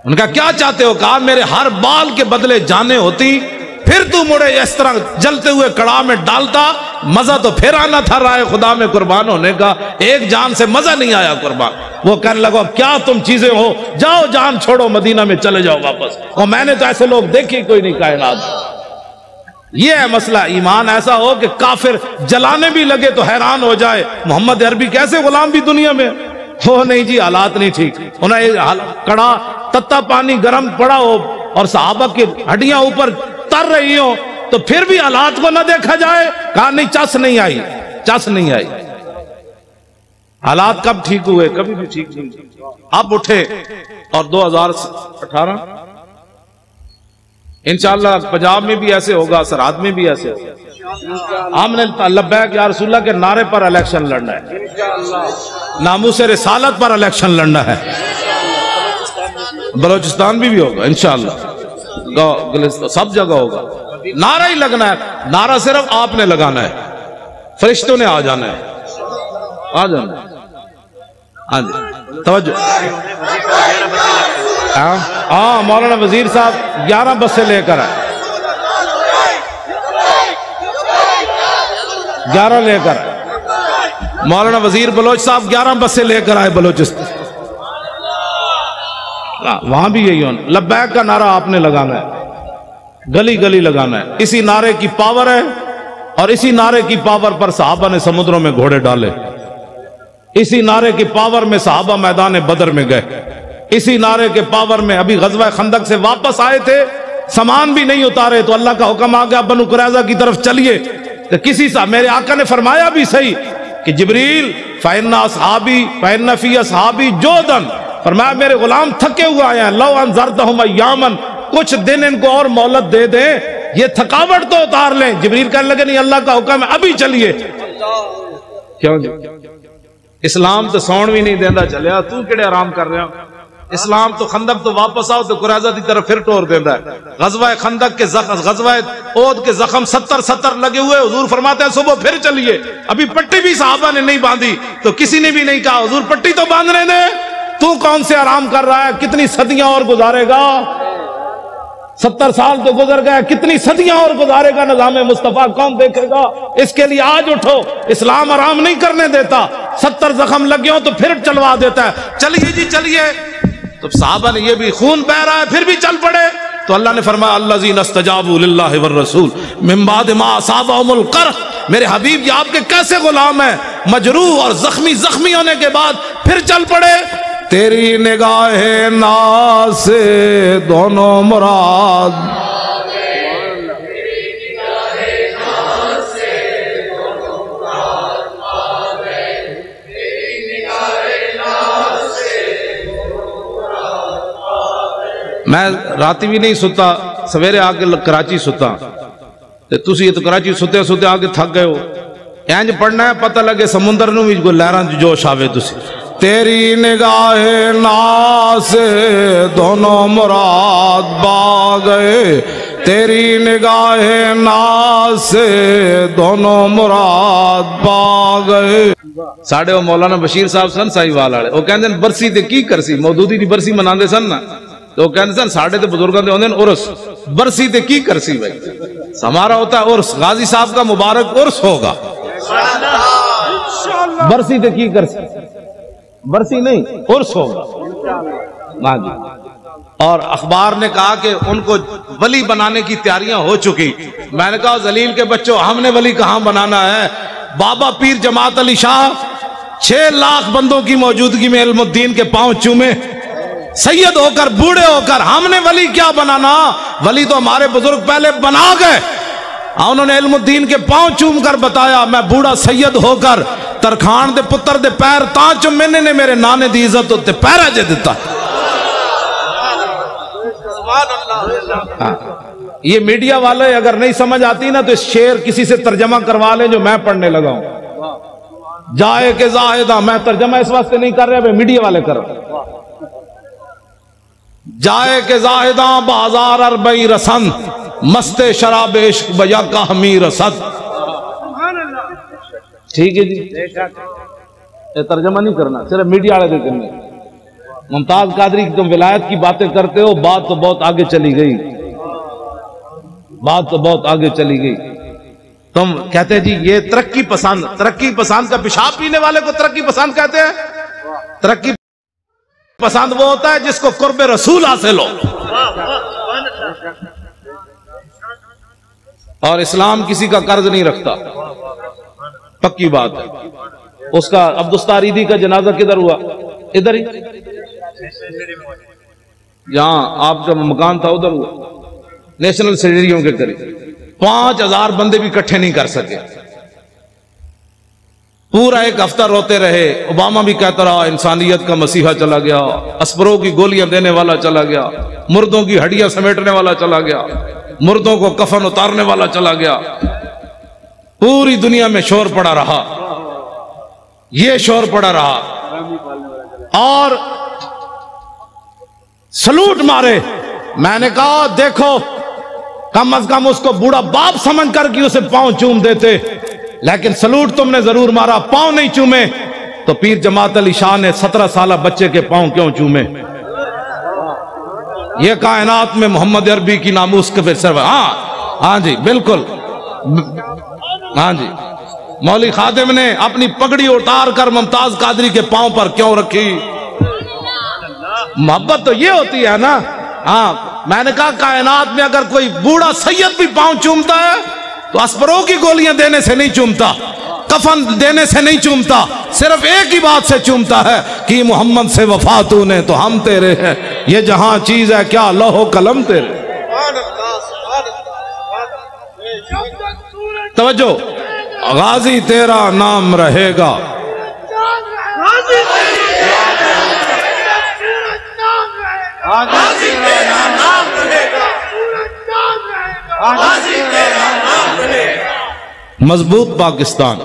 उनका क्या चाहते हो? कहा मेरे हर बाल के बदले जाने होती, फिर तू मुड़े इस तरह जलते हुए कड़ा में डालता, मजा तो फिर आना था राय खुदा में कुर्बान होने का। एक जान से मजा नहीं आया कुर्बान। वो कहने लगा क्या तुम चीजें हो, जाओ जान छोड़ो, मदीना में चले जाओ वापस। और मैंने तो ऐसे लोग देखे कोई नहीं कायनात। ये है मसला। ईमान ऐसा हो कि काफिर जलाने भी लगे तो हैरान हो जाए, मोहम्मद अरबी कैसे गुलाम भी दुनिया में हो। नहीं जी, हालात नहीं ठीक। उन्हें कड़ा तत्ता पानी गर्म पड़ा हो और सहाबा की हड्डियां ऊपर तर रही हो, तो फिर भी हालात को ना देखा जाए। कहा नहीं, चस नहीं आई, चस नहीं आई। हालात कब ठीक हुए? कभी भी ठीक नहीं। अब उठे और 2018 इंशाअल्लाह पंजाब में भी ऐसे होगा, सरहद में भी ऐसे होगा। हमने लब्बैक या रसूलल्लाह के नारे पर इलेक्शन लड़ना है, नामूसे रिसालत पर इलेक्शन लड़ना है। बलोचिस्तान भी होगा इंशाअल्लाह, सब जगह होगा। नारा ही लगना है, नारा सिर्फ आपने लगाना है, फरिश्तों ने आ जाना है, आ जाना है। हाँ जी, तवज्जो। हाँ, मौलाना वजीर साहब 11 बसें लेकर आए, 11 लेकर आए। मौलाना वजीर बलोच साहब 11 बसें लेकर आए बलोचिस्तान। वहां भी यही होना। लब्बैक का नारा आपने लगाना है, गली गली लगाना है। इसी नारे की पावर है और इसी नारे की पावर पर सहाबा ने समुद्रों में घोड़े डाले। इसी नारे की पावर में सहाबा मैदान बदर में गए। इसी नारे के पावर में अभी गज़वा खंदक से वापस आए थे, सामान भी नहीं उतारे तो अल्लाह का हुक्म आ गया बनु कुरैज़ा की तरफ चलिए। तो किसी सा मेरे आका ने फरमाया भी सही कि जिब्रील फ़इन्ना अस्हाबी फ़इन्ना फ़ी अस्हाबी जोदन, फरमाया मेरे गुलाम थके हुए आए हैं, लौ अनज़रतहुम अय्यामन, कुछ दिन इनको और मोहलत दे दें, ये थकावट तो उतार लें। जिब्रील कहने लगे नहीं, अल्लाह का हुक्म है अभी चलिए। क्यों जी? इस्लाम तो सौण भी नहीं देता चलिया, तू केड़े आराम कर रहे हो? इस्लाम तो खंदक तो वापस आओ तो कुरैज़ा की तरफ फिर टोर देता है। गज़वा खंदक के गज़वा ओद के जख्म 70 लगे हुए। हुजूर फरमाते हैं सुबह फिर चलिए। अभी पट्टी भी साहबा ने नहीं बांधी तो किसी ने भी नहीं कहा हुजूर पट्टी तो बांधने दे, तू कौन से आराम कर रहा है? कितनी सदियां और गुजारेगा? 70 साल तो गुजर गए, कितनी सदियां और गुजारेगा? निज़ाम मुस्तफा कौन देखेगा? इसके लिए आज उठो। इस्लाम आराम नहीं करने देता, 70 जख्म लगे हो तो फिर चलवा देता है, चलिए जी चलिए। तो साहबा ने ये भी खून बह रहा है फिर भी चल पड़े। तो अल्लाह ने फरमाया अल्लज़ीना इस्तजाबू लिल्लाहि वर रसूल मिन बाद मा असाबहुमुल कर्ह। मेरे हबीब जी आपके कैसे गुलाम हैं, मजरूह और जख्मी होने के बाद फिर चल पड़े। तेरी निगाहे नाज़ से दोनों मुराद, मैं राती भी नहीं सुता, सवेरे आके कराची सुता। तुसी तो कराची सुते सुते आके थक गए हो। इंज पढ़ना है पता लगे समुंदर नूं भी कोई लहरां च जोश आवे। तुसी तेरी निगाहे नाज़ से दोनों मुराद पा गए, तेरी निगाहे नाज़ से दोनों मुराद पा गए। साढ़े वो मौलाना बशीर साहब सन साहिवाल वाले, वो कहते बरसी ते की करसी, मौदूदी की बरसी मनाते सन ना, तो कहते सन साढ़े तो बुजुर्गों के होंगे उर्स, बरसी ते की करसी भाई, हमारा होता है उर्स। गाजी साहब का मुबारक उर्स होगा, बरसी ते की करसी, बरसी नहीं उर्स होगा। हाँ जी। और अखबार ने कहा कि उनको वली बनाने की तैयारियां हो चुकी। मैंने कहा जलील के बच्चों, हमने वली कहां बनाना है? बाबा पीर जमात अली शाह 6 लाख बंदों की मौजूदगी में इल्मुद्दीन के पांव चूमे, सैयद होकर बूढ़े होकर, हमने वली क्या बनाना? वली तो हमारे बुजुर्ग पहले बना गए। उन्होंने इल्मुद्दीन के पांव चूम कर बताया, मैं बूढ़ा सैयद होकर तरखान दे पुत्र दे पैर तां चुमे ने मेरे नाने दी इज्जत उत्ते पैरा जे दिता। हाँ। ये मीडिया वाले अगर नहीं समझ आती ना तो इस शेर किसी से तर्जमा करवा लें जो मैं पढ़ने लगा हूं। जाए के जाहिदा, मैं तर्जमा इस वास्ते नहीं कर रहे, मीडिया वाले कर रहे। जाए के जाहिदा बाजार अरबई रसन, मस्ते शराब इश्क बया का हमी रसद। ठीक है जी, ये तर्जमा नहीं करना, सिर्फ मीडिया वाले करने। मुमताज कादरी की तुम विलायत की बातें करते हो, बात तो बहुत आगे चली गई, बात तो बहुत आगे चली गई। तुम कहते जी ये तरक्की पसंद का पेशाब पीने वाले को तरक्की पसंद कहते हैं। तरक्की पसंद वो होता है जिसको कुर्ब रसूल हासिल हो। और इस्लाम किसी का कर्ज नहीं रखता, पक्की बात है। उसका अब्दुस्तारीदी का जनाजा किधर हुआ? इधर ही, जहां आपका मकान था उधर हुआ, नेशनल स्टेडियम के करीब। 5000 बंदे भी इकट्ठे नहीं कर सके। पूरा एक हफ्ता रोते रहे। ओबामा भी कहता रहा इंसानियत का मसीहा चला गया, अस्परों की गोलियां देने वाला चला गया, मुर्दों की हड्डियां समेटने वाला चला गया, मुर्दों को कफन उतारने वाला चला गया। पूरी दुनिया में शोर पड़ा रहा, ये शोर पड़ा रहा और सलूट मारे। मैंने कहा देखो, कम अज कम उसको बूढ़ा बाप समझ कर कि उसे पांव चूम देते, लेकिन सलूट तुमने जरूर मारा, पांव नहीं चूमे। तो पीर जमात अली शाह ने 17 साल बच्चे के पांव क्यों चूमे? ये कायनात में मोहम्मद अरबी की नामूस के फिर सर। हाँ जी बिल्कुल, हाँ जी। मौली खादिम ने अपनी पगड़ी उतार कर मुमताज कादरी के पांव पर क्यों रखी? मोहब्बत तो ये होती है ना। हाँ, मैंने कहा कायनात में अगर कोई बूढ़ा सैयद भी पांव चूमता है तो अस्परों की गोलियां देने से नहीं चूमता, कफन देने से नहीं चूमता, सिर्फ एक ही बात से चूमता है कि मोहम्मद से वफा तूने तो हम तेरे हैं, ये जहां चीज है क्या लौहो कलम तेरे। तवज्जो, गाजी तेरा नाम रहेगा, मजबूत पाकिस्तान,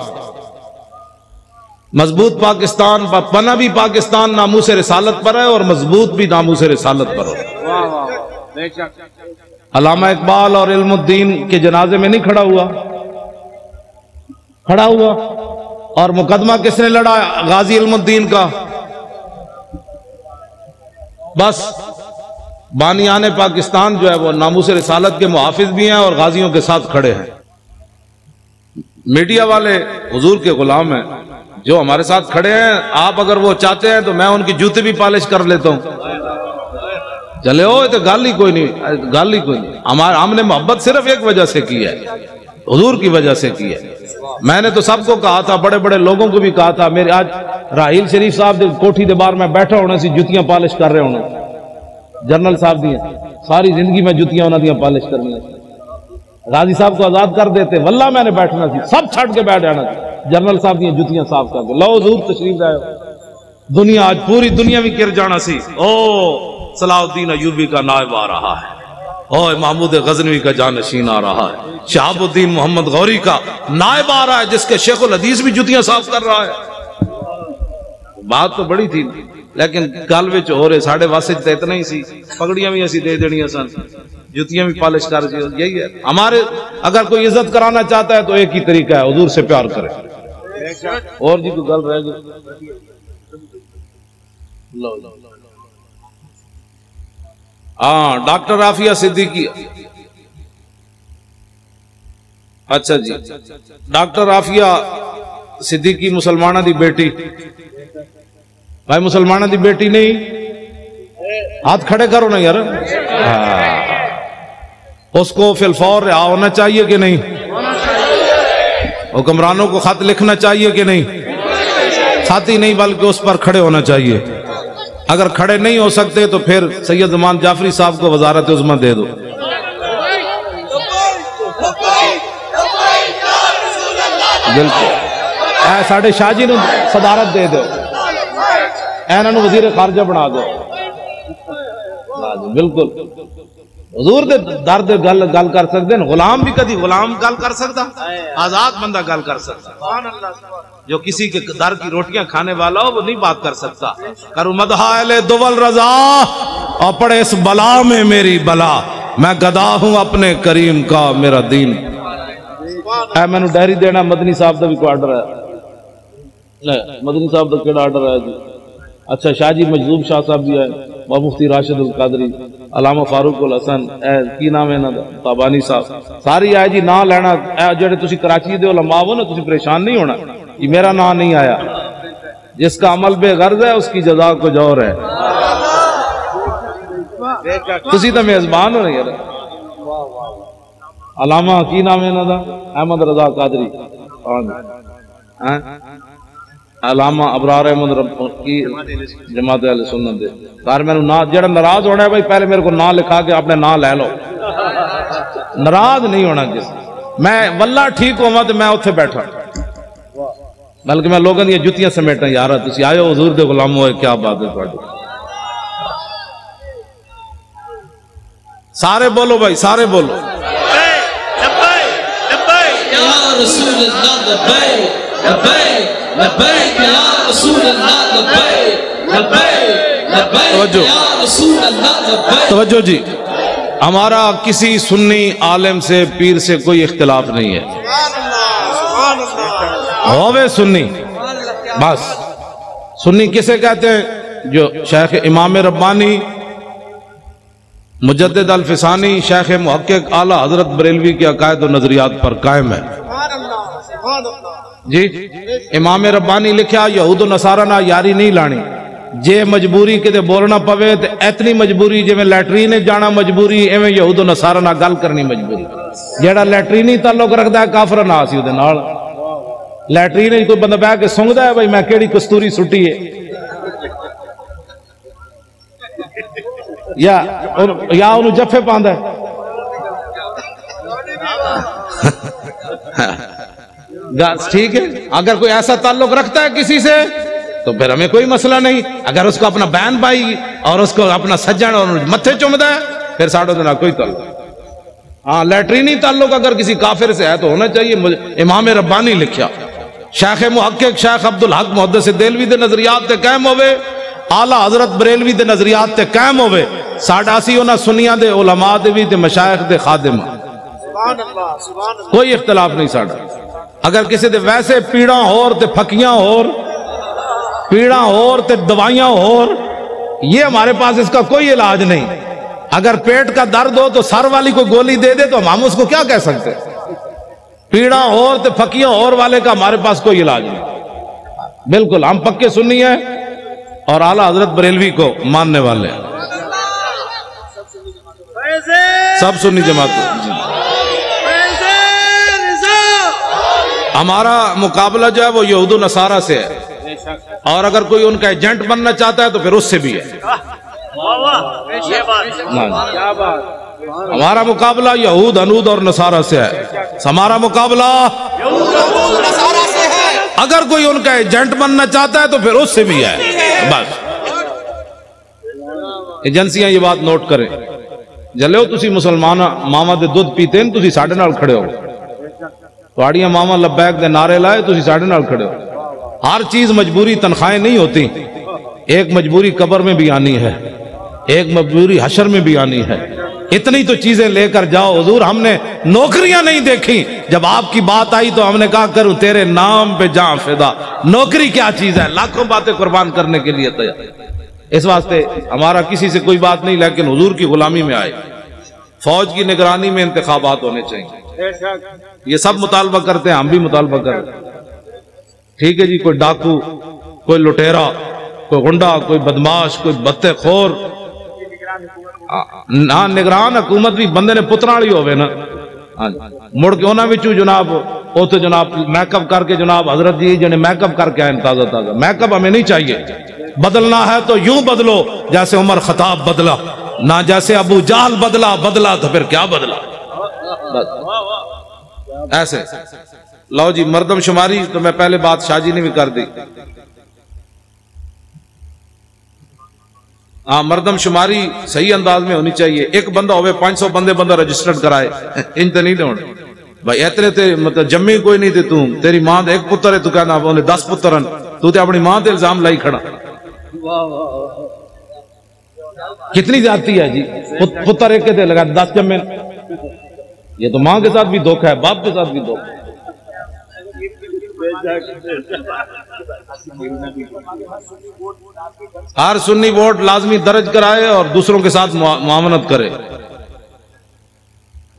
मजबूत पाकिस्तान, पना भी पाकिस्तान नामूस रिसालत पर है और मजबूत भी नामूस रिसालत पर है। अल्लामा इकबाल और इल्मुद्दीन के जनाजे में नहीं खड़ा हुआ, खड़ा हुआ। और मुकदमा किसने लड़ा? गाजी इल्मुद्दीन का। बस बानियाने पाकिस्तान जो है वो नामूस रिसालत के मुहाफिज भी हैं और गाजियों के साथ खड़े हैं। मीडिया वाले हुजूर के गुलाम हैं जो हमारे साथ खड़े हैं। आप अगर वो चाहते हैं तो मैं उनकी जूते भी पॉलिश कर लेता हूं। चले हो तो गाल ही कोई नहीं, गाल ही कोई नहीं। हमने मोहब्बत सिर्फ एक वजह से की है, हुजूर की वजह से की है। मैंने तो सबको कहा था, बड़े बड़े लोगों को भी कहा था। मेरे आज राहील शरीफ साहब कोठी के बाहर में बैठा होने से जुतियां पॉलिश कर रहे होने, जनरल साहब दी सारी जिंदगी में जुतियां उन्होंने पॉलिश करनी। गाजी साहब को आजाद कर देते, वल्ला मैंने बैठना थी, सब छड़ के बैठ जाना थी। जनरल साहब दी जुतियां साफ करके लो हुजूर तशरीफ लाए। दुनिया आज पूरी दुनिया भी गिर जाना सी। ओ सलाउद्दीन अयूबी का नायब आ रहा है, ओ महमूद गजनवी का जानशीन आ रहा है, शहाबुद्दीन मोहम्मद गौरी का नायब आ रहा है जिसके शेखुल हदीस भी जुतियां साफ कर रहा है। बात तो बड़ी थी, लेकिन गल विच हो रहे साढ़े वासे तो इतना ही सी। पगड़ियां भी असी दे देनियां सन, जुतियां भी पॉलिश कर। यही है हमारे, अगर कोई इज्जत कराना चाहता है तो एक ही तरीका है, हुजूर से प्यार करे। और जी कोई गल रह गई? हाँ, डॉक्टर आफिया सिद्दीकी। अच्छा जी, डॉक्टर आफिया सिद्दीकी मुसलमाना दी बेटी। भाई मुसलमाना दी बेटी नहीं, हाथ खड़े करो ना यार। उसको फिलफौर रिहा होना चाहिए कि नहीं? हुक्मरानों को खत लिखना चाहिए कि नहीं? खत ही नहीं बल्कि उस पर खड़े होना चाहिए। अगर खड़े नहीं हो सकते तो फिर सैयद इमाम जाफरी साहब को वजारत उज़्मा दे दो। बिल्कुल, साढ़े शाह जी सदारत दे दो, इन्होंने वजीर खारजा बना दो। बिल्कुल, हुजूर दे दर दे गल कर सकते हैं। गुलाम भी कभी गुलाम गल कर सकता, आजाद बंदा गल कर सकता। जो किसी के दर की रोटियां खाने वाला हो वो नहीं बात कर सकता। करूं मदहाले दुवल रजा और पड़े इस बला में मेरी बला, मैं गदा हूं अपने करीम का मेरा दीन। मैनू डायरी देना मदनी साहब का भी कोई आर्डर है? मदनी साहब का केड़ा आर्डर है जी? अच्छा शाहजी मजदूब शाह साहब भी है, मुफ्ती राशिद उल कादरी, अलामा फारूक उल हसन, की नाम है ना ताबानी साहब, सारी आए जी ना लेना जेडे तुसी कराची दे उलमा हो ना, तुसी परेशान नहीं होना, ये मेरा नाम नहीं आया, जिसका अमल बेगर्ज है उसकी जजा कुछ और है। तुसी तो मेजबान हो यार। अलामा की नाम है ना दा अहमद रजा कादरी, अलामा अबरार अहमद की जमात अहले सुन्नत दे कार मैंने ना जेड़ा नाराज होना है भाई पहले मेरे को ना लिखा के अपने ना ले लो, नाराज नहीं होना किस मैं वल्ला ठीक होवा तो मैं उत्थे बैठा, बल्कि मैं लोगों दी जुतियां समेटा यार तुसी आयो हुजूर दे गुलाम होए, क्या बात है तुहाडी। सारे बोलो भाई, सारे बोलो। तवज्जो जी, हमारा किसी सुन्नी आलिम से पीर से कोई इख्तिलाफ नहीं है, होवे सुन्नी बस। सुन्नी किसे कहते हैं? जो शेख इमाम रब्बानी मुजद्दिद अल फिसानी शेख मुहक्किक आला हजरत बरेलवी के अकायद और नजरियात पर कायम है जी। इमाम रब्बानी लिखा यहूद नसारा ना यारी नहीं लानी, जे मजबूरी किते बोलना पवे तो इतनी मजबूरी जिवें लैटरीन जाना मजबूरी, एवं यहूद नसारा ना गल करनी मजबूरी। जेड़ा लैटरीनी ताल्लुक रखता है काफर ना सी उहदे नाल, लैटरीन कोई बंदा बह के सुंघदा है भाई मैं केड़ी कस्तूरी सुट्टी है, या उन्हें जफे पांदा है। ठीक है, अगर कोई ऐसा ताल्लुक रखता है किसी से तो फिर हमें कोई मसला नहीं, अगर उसको अपना बहन भाई और उसको अपना सज्जन और मत्थे चुमदा है फिर साढ़े तो ना कोई ताल्लुक। हाँ, लैटरीनी ताल्लुक अगर किसी काफिर से है तो होना चाहिए। इमाम रब्बानी लिखा शेख मुहक्किक शेख अब्दुल हक मुहद्दिस देलवी दे नजरियात ते कायम होवे, आला हजरत बरेलवी दे नजरियात ते कायम होवे, साडा सी उन्हां सुन्नियां दे उलमा दे भी ते मशाइख दे खादिम, कोई इख्तिलाफ नहीं साडा। अगर किसी दे वैसे पीड़ा होर ते फकियां होर, पीड़ा होर ते दवाइयां होर, ये हमारे पास इसका कोई इलाज नहीं। अगर पेट का दर्द हो तो सर वाली को गोली दे दे तो हम उसको क्या कह सकते? पीड़ा होर ते फकियां होर वाले का हमारे पास कोई इलाज नहीं। बिल्कुल हम पक्के सुन्नी है और आला हजरत बरेलवी को मानने वाले हैं, सब सुन्नी जमात। हमारा मुकाबला जो है वो यहूद नसारा से है, और अगर कोई उनका एजेंट बनना चाहता है तो फिर उससे भी है। हमारा मुकाबला यहूद अनूद और नसारा से है, हमारा मुकाबला अगर कोई उनका एजेंट बनना चाहता है तो फिर उससे भी है। बस एजेंसियां ये बात नोट करें, जल्यो तुसी मुसलमान मामा दे दुध पीते तुसी साडे नाल खड़े हो, तुहाड़ियां मामा लब्बैक दे नारे लाए तुसी साडे नाल खड़े हो। हर चीज मजबूरी तनख्वाहें नहीं होती, एक मजबूरी कब्र में भी आनी है, एक मजबूरी हशर में भी आनी है। इतनी तो चीजें लेकर जाओ हुजूर, हमने नौकरियां नहीं देखी, जब आपकी बात आई तो हमने कहा करूं तेरे नाम पे जान फिदा। नौकरी क्या चीज है, लाखों बातें कुर्बान करने के लिए तैयार। इस वास्ते हमारा किसी से कोई बात नहीं, लेकिन हुजूर की गुलामी में आए, फौज की निगरानी में इंतखाबात होने चाहिए। ये सब मुतालबा करते हैं, हम भी मुतालबा करें। ठीक है जी, कोई डाकू, कोई लुटेरा, कोई गुंडा, कोई बदमाश, कोई बत्तेखोर ना, निगरान हुकूमत भी बंदे ने पुत्रा वाली होवे ना, मुड़ के उन्होंने विचू जनाब उतो जनाब मैकअप करके जनाब हजरत जी जिन्हें मैकअप करके आए ताजा ताजा। मैकअप हमें नहीं चाहिए, बदलना है तो यूं बदलो जैसे उमर खताब बदला, ना जैसे अबू जाल बदला। बदला तो फिर क्या बदला, ऐसे। लो जी, मर्दमशुमारी तो मैं पहले बात शाहजी ने भी कर दी। हाँ, मर्दमशुमारी सही अंदाज में होनी चाहिए। एक बंदा होवे 500 बंदे बंदा रजिस्टर्ड कराए, इन तो नहीं होने भाई। इतने ते मतलब जम्मी कोई नहीं थे, तू तेरी मां एक पुत्र है, तू कहना 10 पुत्र, तू तो अपनी मां से इल्जाम लाई खड़ा। कितनी जाती है जी, पुत्र एक के लगा 10 जम्मे। ये तो मां के साथ भी धोखा है, बाप के साथ भी धोखा है। हर सुन्नी वोट लाजमी दर्ज कराए और दूसरों के साथ मुआमनत करे।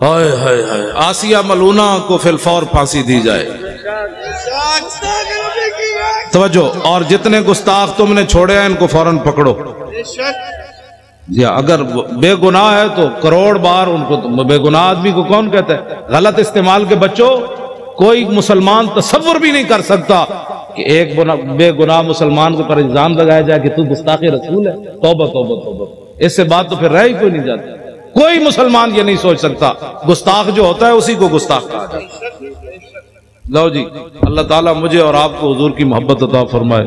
हाय हाय हाय, आसिया मलूना को फिलफौर फांसी दी जाए। तवज्जो, और जितने गुस्ताख तुमने छोड़े हैं इनको फौरन पकड़ो। जी, अगर बेगुनाह है तो करोड़ बार उनको, बेगुनाह आदमी को कौन कहता है? गलत इस्तेमाल के बच्चों, कोई मुसलमान तसव्वुर भी नहीं कर सकता कि एक बेगुनाह मुसलमान को पर इल्जाम लगाया जाए कि तू गुस्ताखे रसूल है। तौबा तौबा तौबा, इससे बात तो फिर रह ही कोई नहीं जाती। कोई मुसलमान ये नहीं सोच सकता, गुस्ताख जो होता है उसी को गुस्ताख कहा जाता है। लो जी, अल्लाह ताला मुझे और आपको हुजूर की मोहब्बत अता फरमाए।